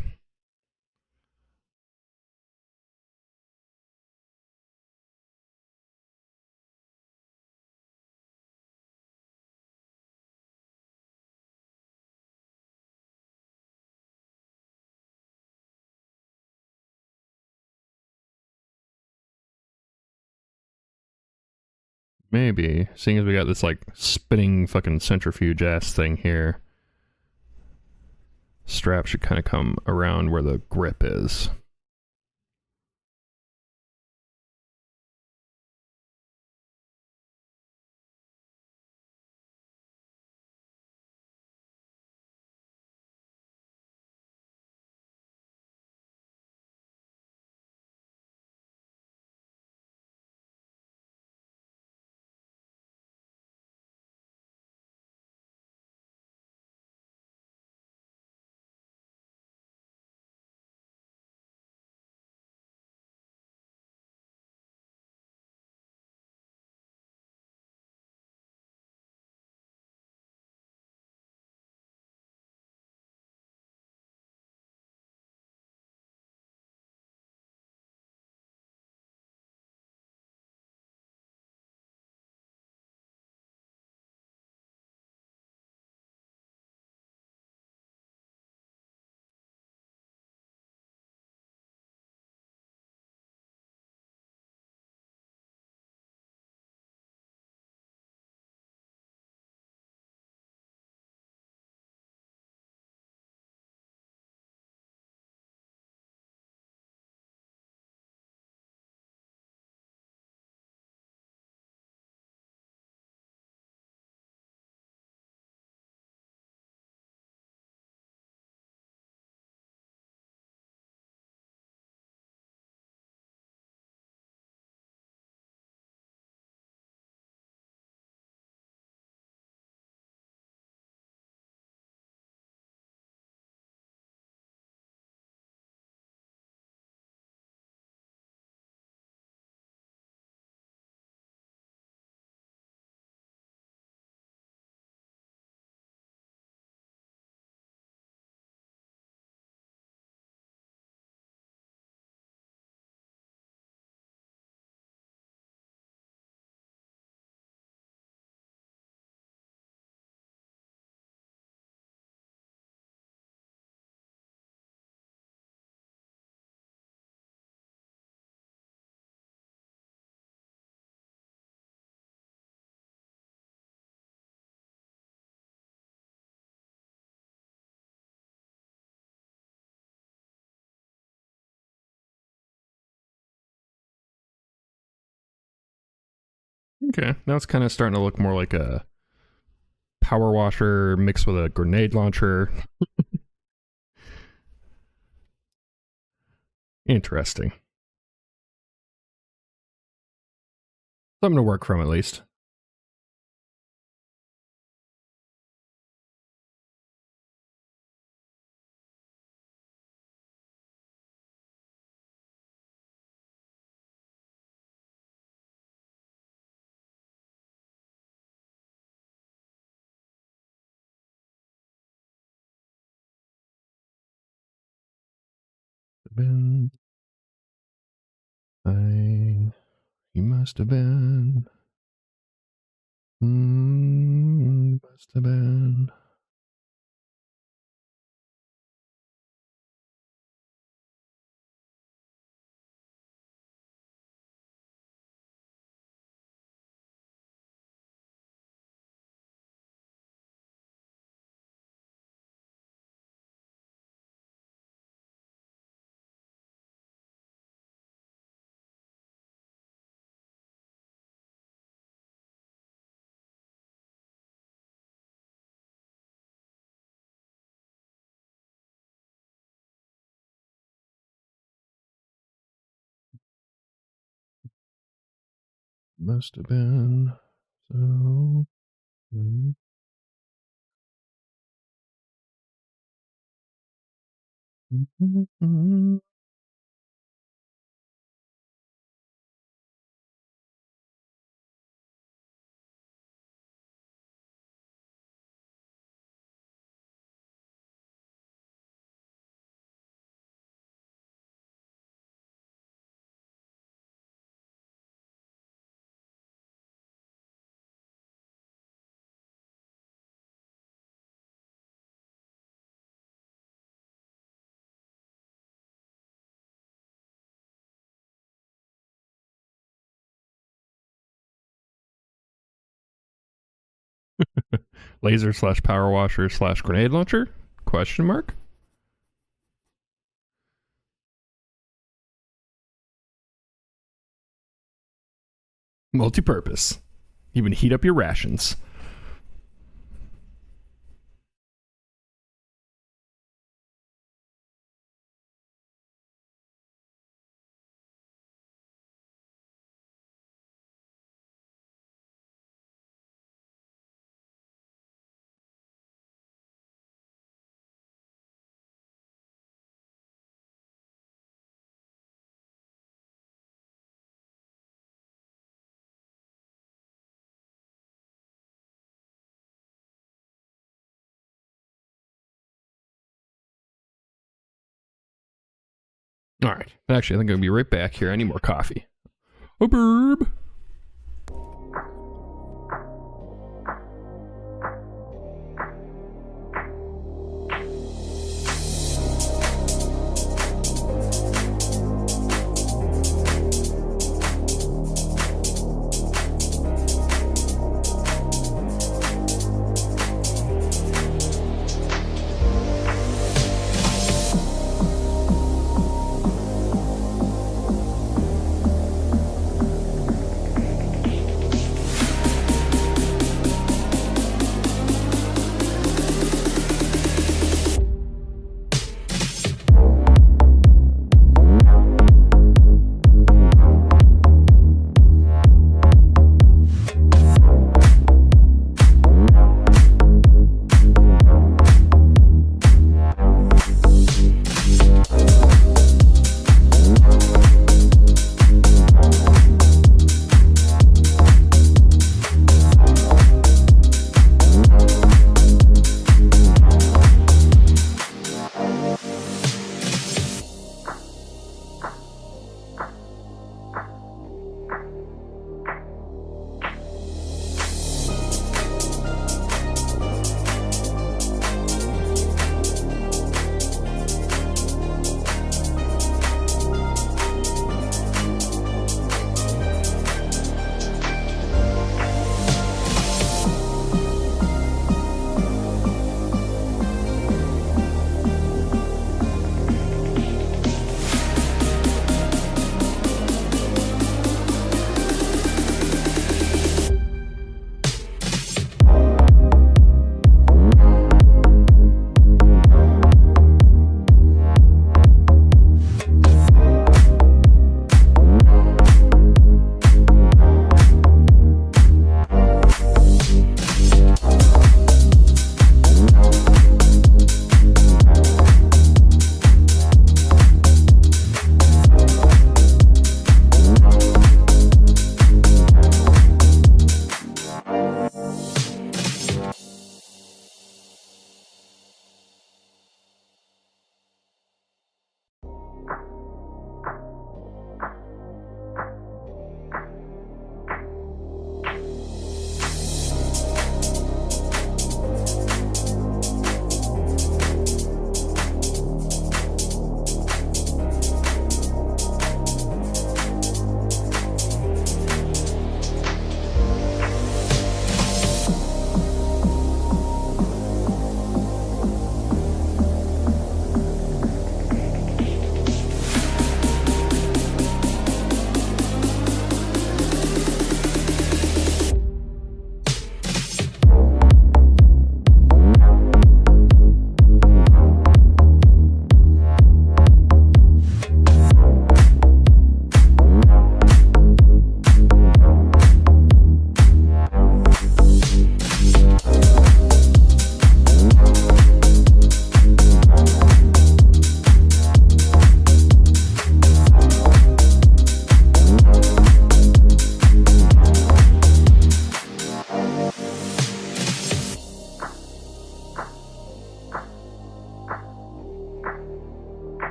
Maybe, seeing as we got this like spinning fucking centrifuge ass thing here, strap should kind of come around where the grip is. Okay, now it's kind of starting to look more like a power washer mixed with a grenade launcher. Interesting. Something to work from at least. Must have been. Must have been. Must have been. So. Laser / power washer / grenade launcher? Question mark? Multi-purpose. Even heat up your rations. All right. Actually, I think I'm going to be right back here. I need more coffee. A burb.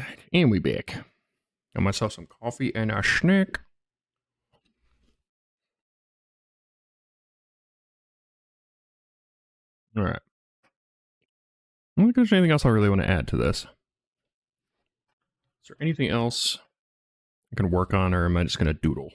right, and we back. Got myself some coffee and a snack. All right. I don't think there's anything else I really want to add to this. Is there anything else I can work on, or am I just going to doodle?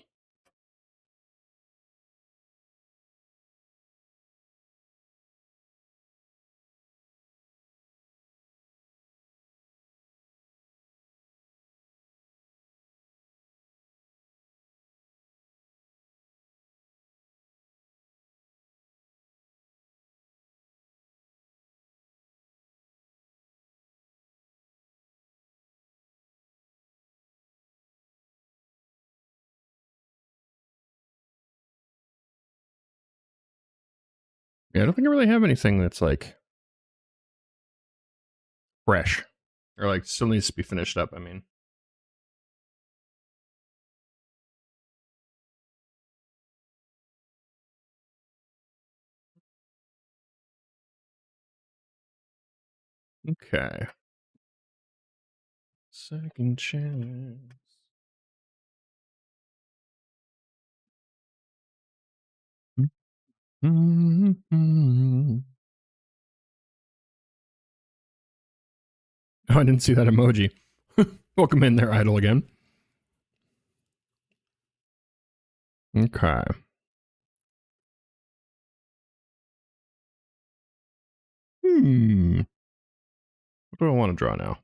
Yeah, I don't think I really have anything that's like fresh or like still needs to be finished up. I mean, okay. Second chance. Mm-hmm. Oh, I didn't see that emoji. Welcome in there, Idle again. Okay. What do I want to draw now?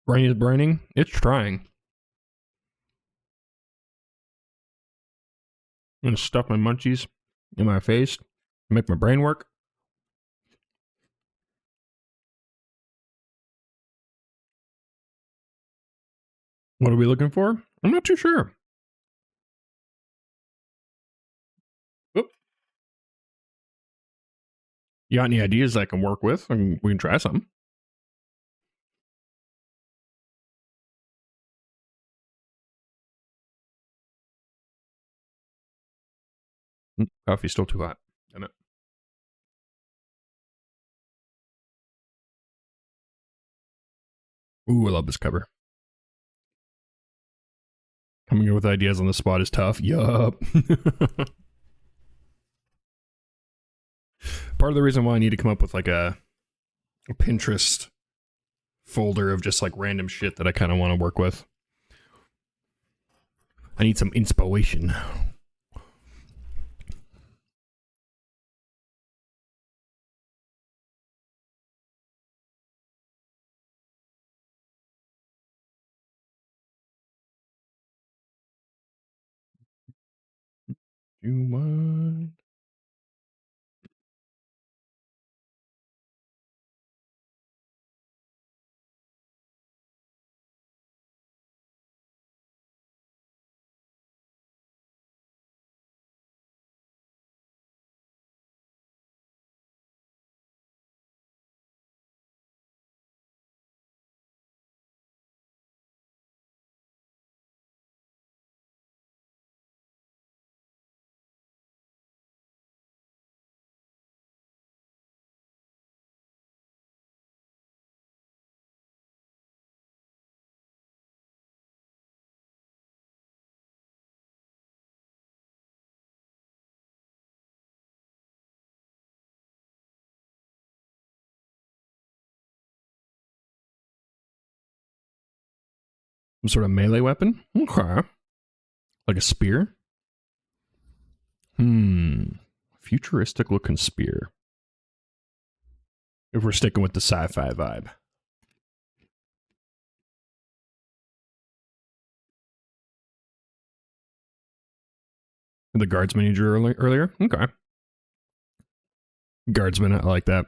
Brain is braining. It's trying. I'm gonna stuff my munchies in my face, make my brain work. What are we looking for? I'm not too sure. Oop. You got any ideas I can work with? We can try something. Coffee's still too hot. Damn it. Ooh, I love this cover. Coming up with ideas on the spot is tough. Yup. Part of the reason why I need to come up with like a Pinterest folder of just like random shit that I kind of want to work with. I need some inspiration. You mind? Some sort of melee weapon? Okay. Like a spear? Futuristic looking spear. If we're sticking with the sci-fi vibe. The guardsman you drew earlier? Okay. Guardsman, I like that.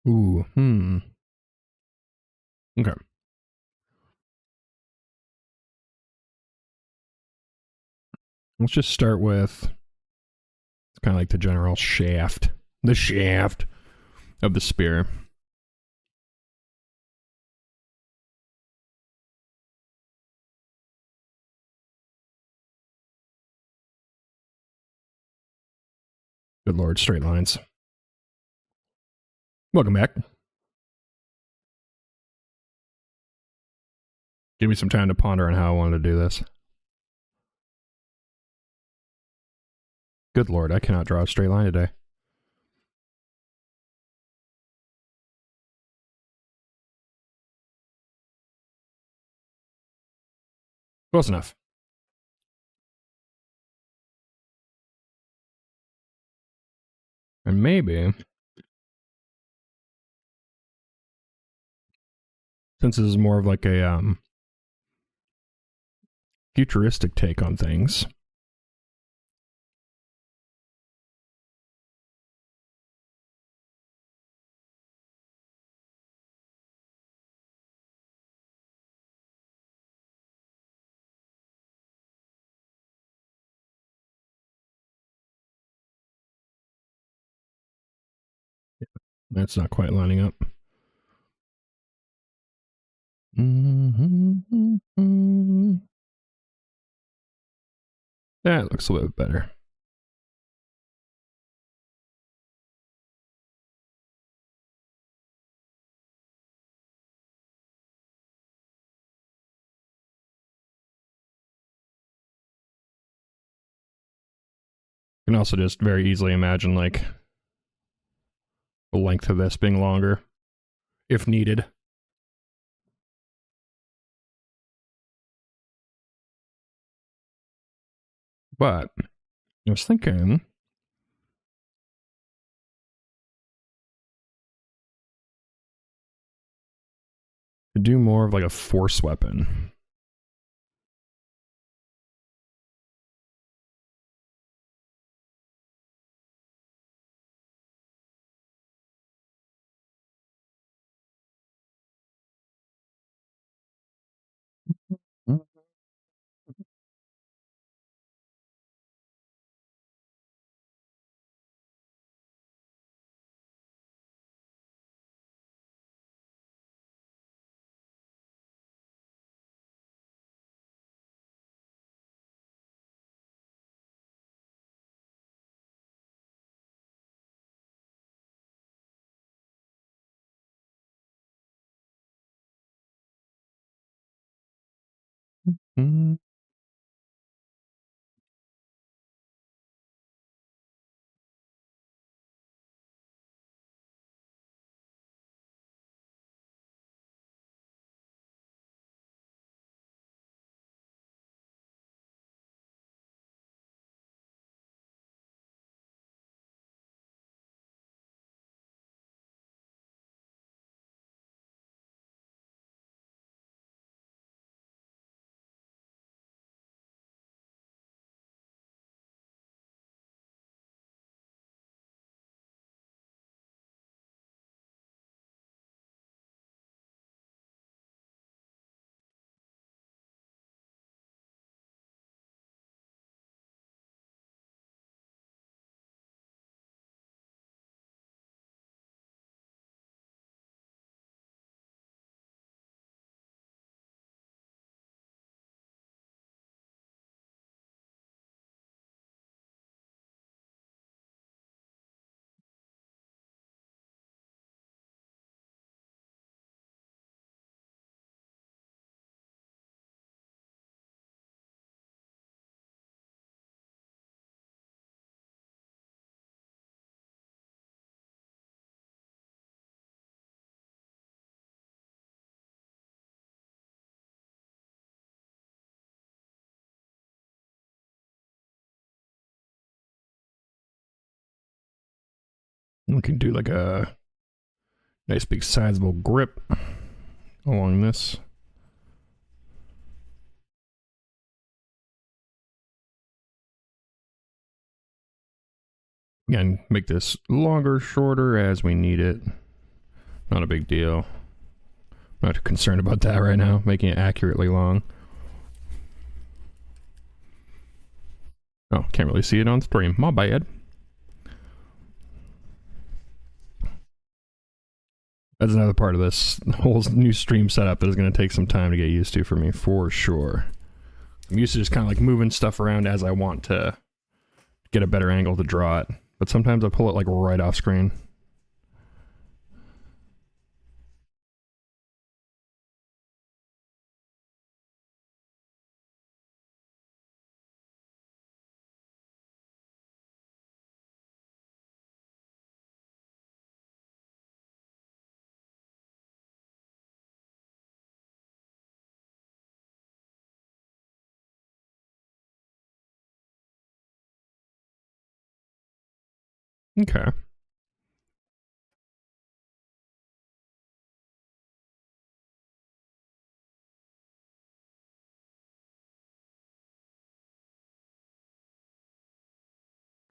Ooh, Okay. Let's just start with it's kind of like the general shaft. The shaft of the spear. Good lord, straight lines. Welcome back. Give me some time to ponder on how I wanted to do this. Good lord, I cannot draw a straight line today. Close enough. And maybe, since this is more of like a futuristic take on things, that's not quite lining up. That looks a little bit better. You can also just very easily imagine like the length of this being longer, if needed. But I was thinking to do more of like a force weapon. Mm. We can do like a nice big sizable grip along this. Again, make this longer, shorter as we need it. Not a big deal. Not too concerned about that right now, making it accurately long. Oh, can't really see it on stream. My bad. That's another part of this whole new stream setup that is going to take some time to get used to for me, for sure. I'm used to just kind of like moving stuff around as I want to get a better angle to draw it. But sometimes I pull it like right off screen. Okay.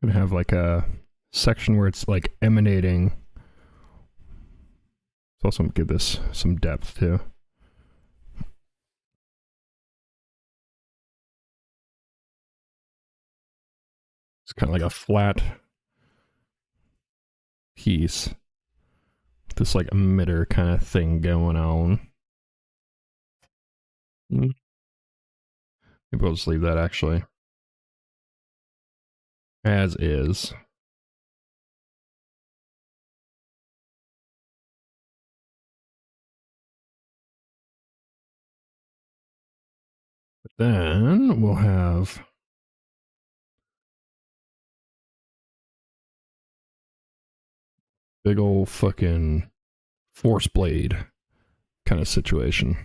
Gonna have like a section where it's like emanating. Let's also give this some depth too. It's kind of like a flat piece. This like emitter kind of thing going on. Maybe I'll just leave that actually as is. But then we'll have big old fucking force blade kind of situation.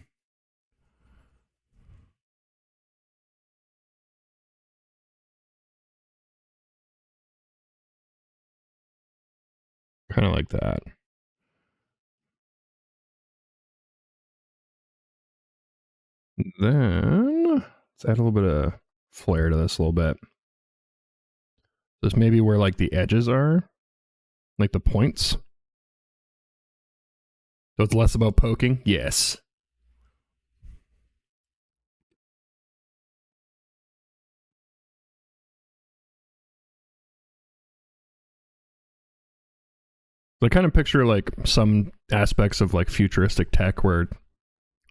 Kind of like that. Then let's add a little bit of flair to this a little bit. This may be where like the edges are, like the points. So it's less about poking? Yes. So I kind of picture like some aspects of like futuristic tech where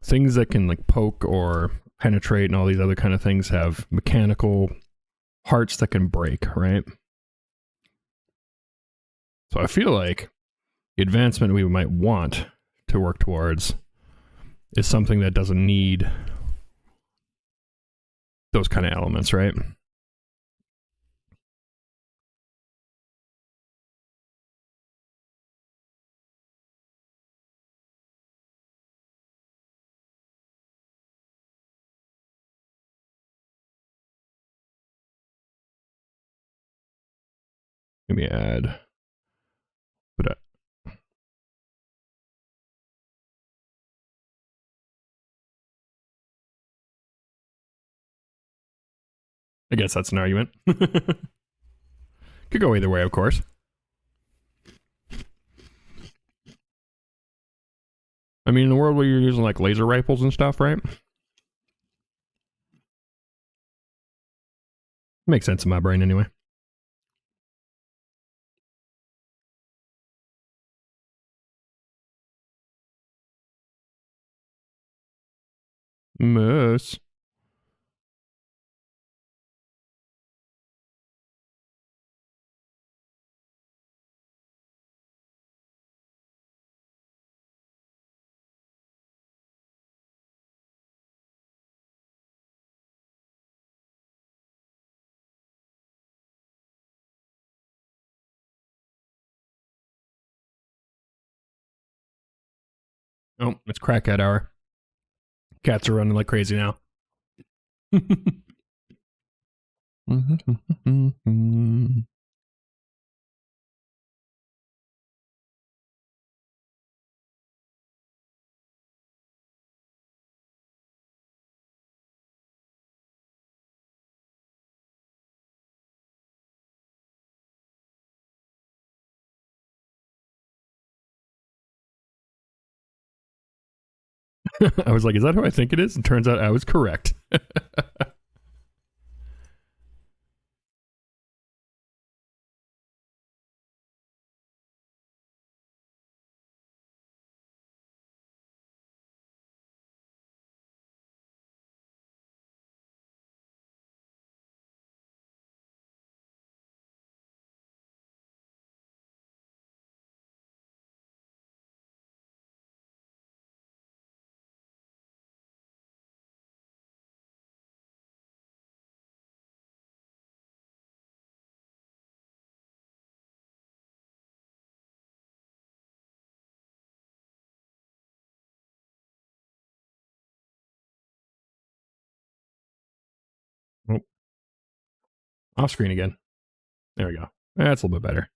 things that can like poke or penetrate and all these other kind of things have mechanical parts that can break, right? So I feel like the advancement we might want to work towards is something that doesn't need those kind of elements, right? Let me add, but I guess that's an argument. Could go either way, of course. I mean, in the world where you're using like laser rifles and stuff, right? Makes sense in my brain anyway. Moose. Oh, it's crackhead hour. Cats are running like crazy now. I was like, is that who I think it is? And turns out I was correct. Oh, off screen again. There we go. That's a little bit better.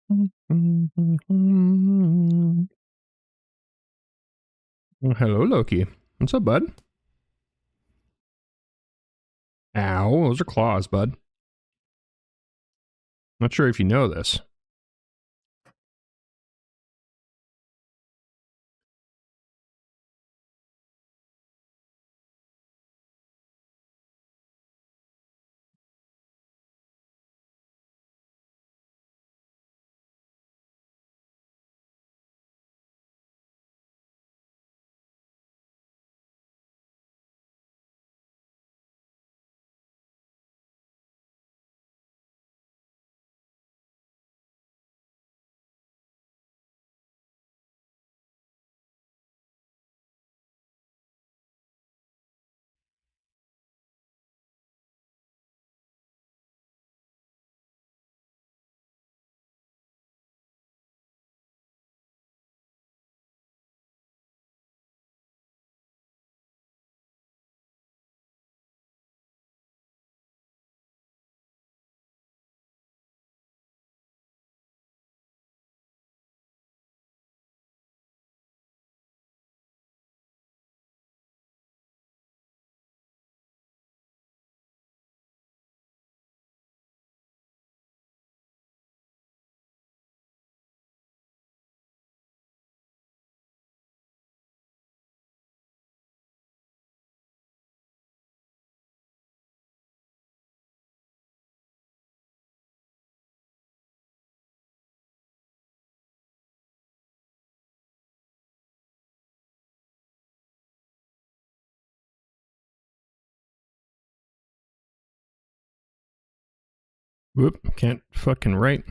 Well, hello, Loki. What's up, bud? Ow, those are claws, bud. Not sure if you know this. Whoop, can't fucking write.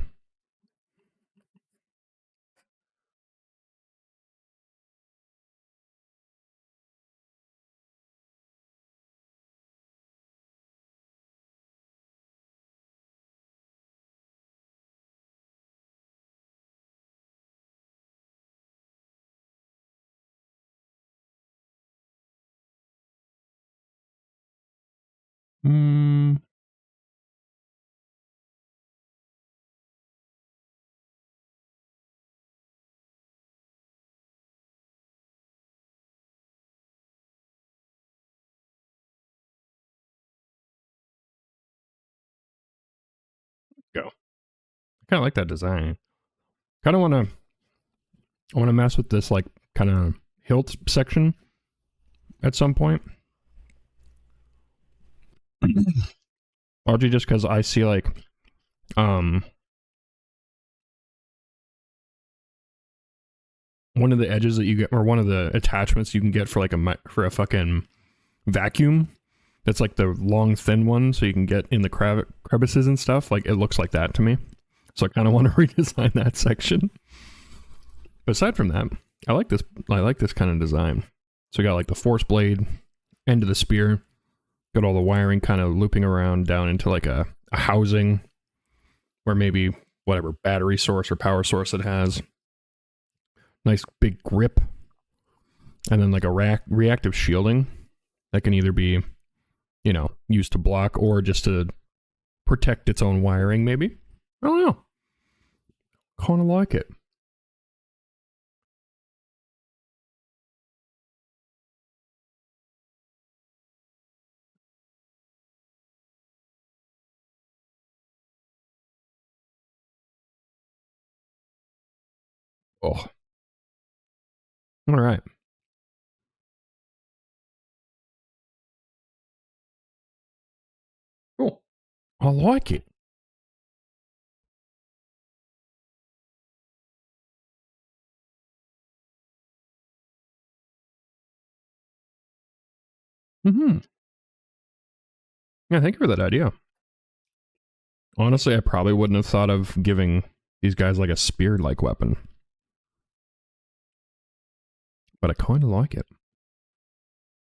Hmm. Go. I kind of like that design. Kind of want to I want to mess with this like kind of hilt section at some point. Largely just because I see like one of the edges that you get, or one of the attachments you can get for like a fucking vacuum, that's like the long thin one, so you can get in the crevices and stuff. Like it looks like that to me, so I kind of want to redesign that section. But aside from that, I like this kind of design. So we got like the force blade, end of the spear, got all the wiring kind of looping around down into like a housing where maybe whatever battery source or power source it has. Nice big grip. And then like a reactive shielding that can either be, you know, used to block or just to protect its own wiring maybe. I don't know. Kind of like it. Oh. All right. Cool. I like it. Mm-hmm. Yeah, thank you for that idea. Honestly, I probably wouldn't have thought of giving these guys like a spear-like weapon. But I kind of like it.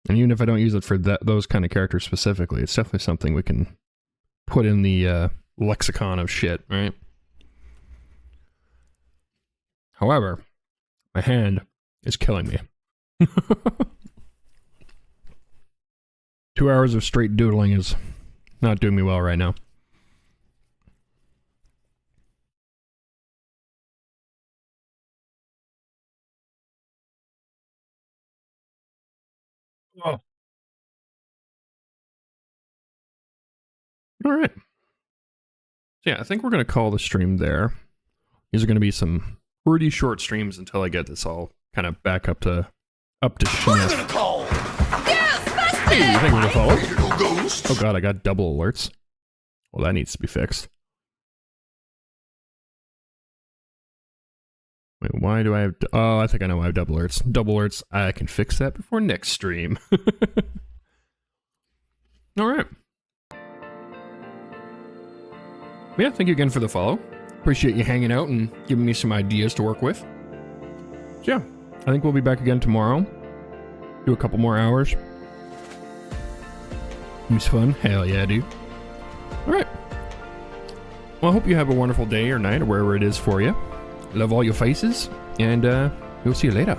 And even if I don't use it for those kind of characters specifically, it's definitely something we can put in the lexicon of shit, right? However, my hand is killing me. 2 hours of straight doodling is not doing me well right now. Oh. All right. So yeah, I think we're going to call the stream there. These are going to be some pretty short streams until I get this all kind of back up to snuff. Hey, thank you for the follow. Oh god, I got double alerts. Well, that needs to be fixed. Wait, why do I have... Oh, I think I know why I have double alerts. Double alerts, I can fix that before next stream. Alright. Yeah, thank you again for the follow. Appreciate you hanging out and giving me some ideas to work with. So yeah, I think we'll be back again tomorrow. Do a couple more hours. It was fun. Hell yeah, dude. Alright. Well, I hope you have a wonderful day or night or wherever it is for you. Love all your faces, and we'll see you later.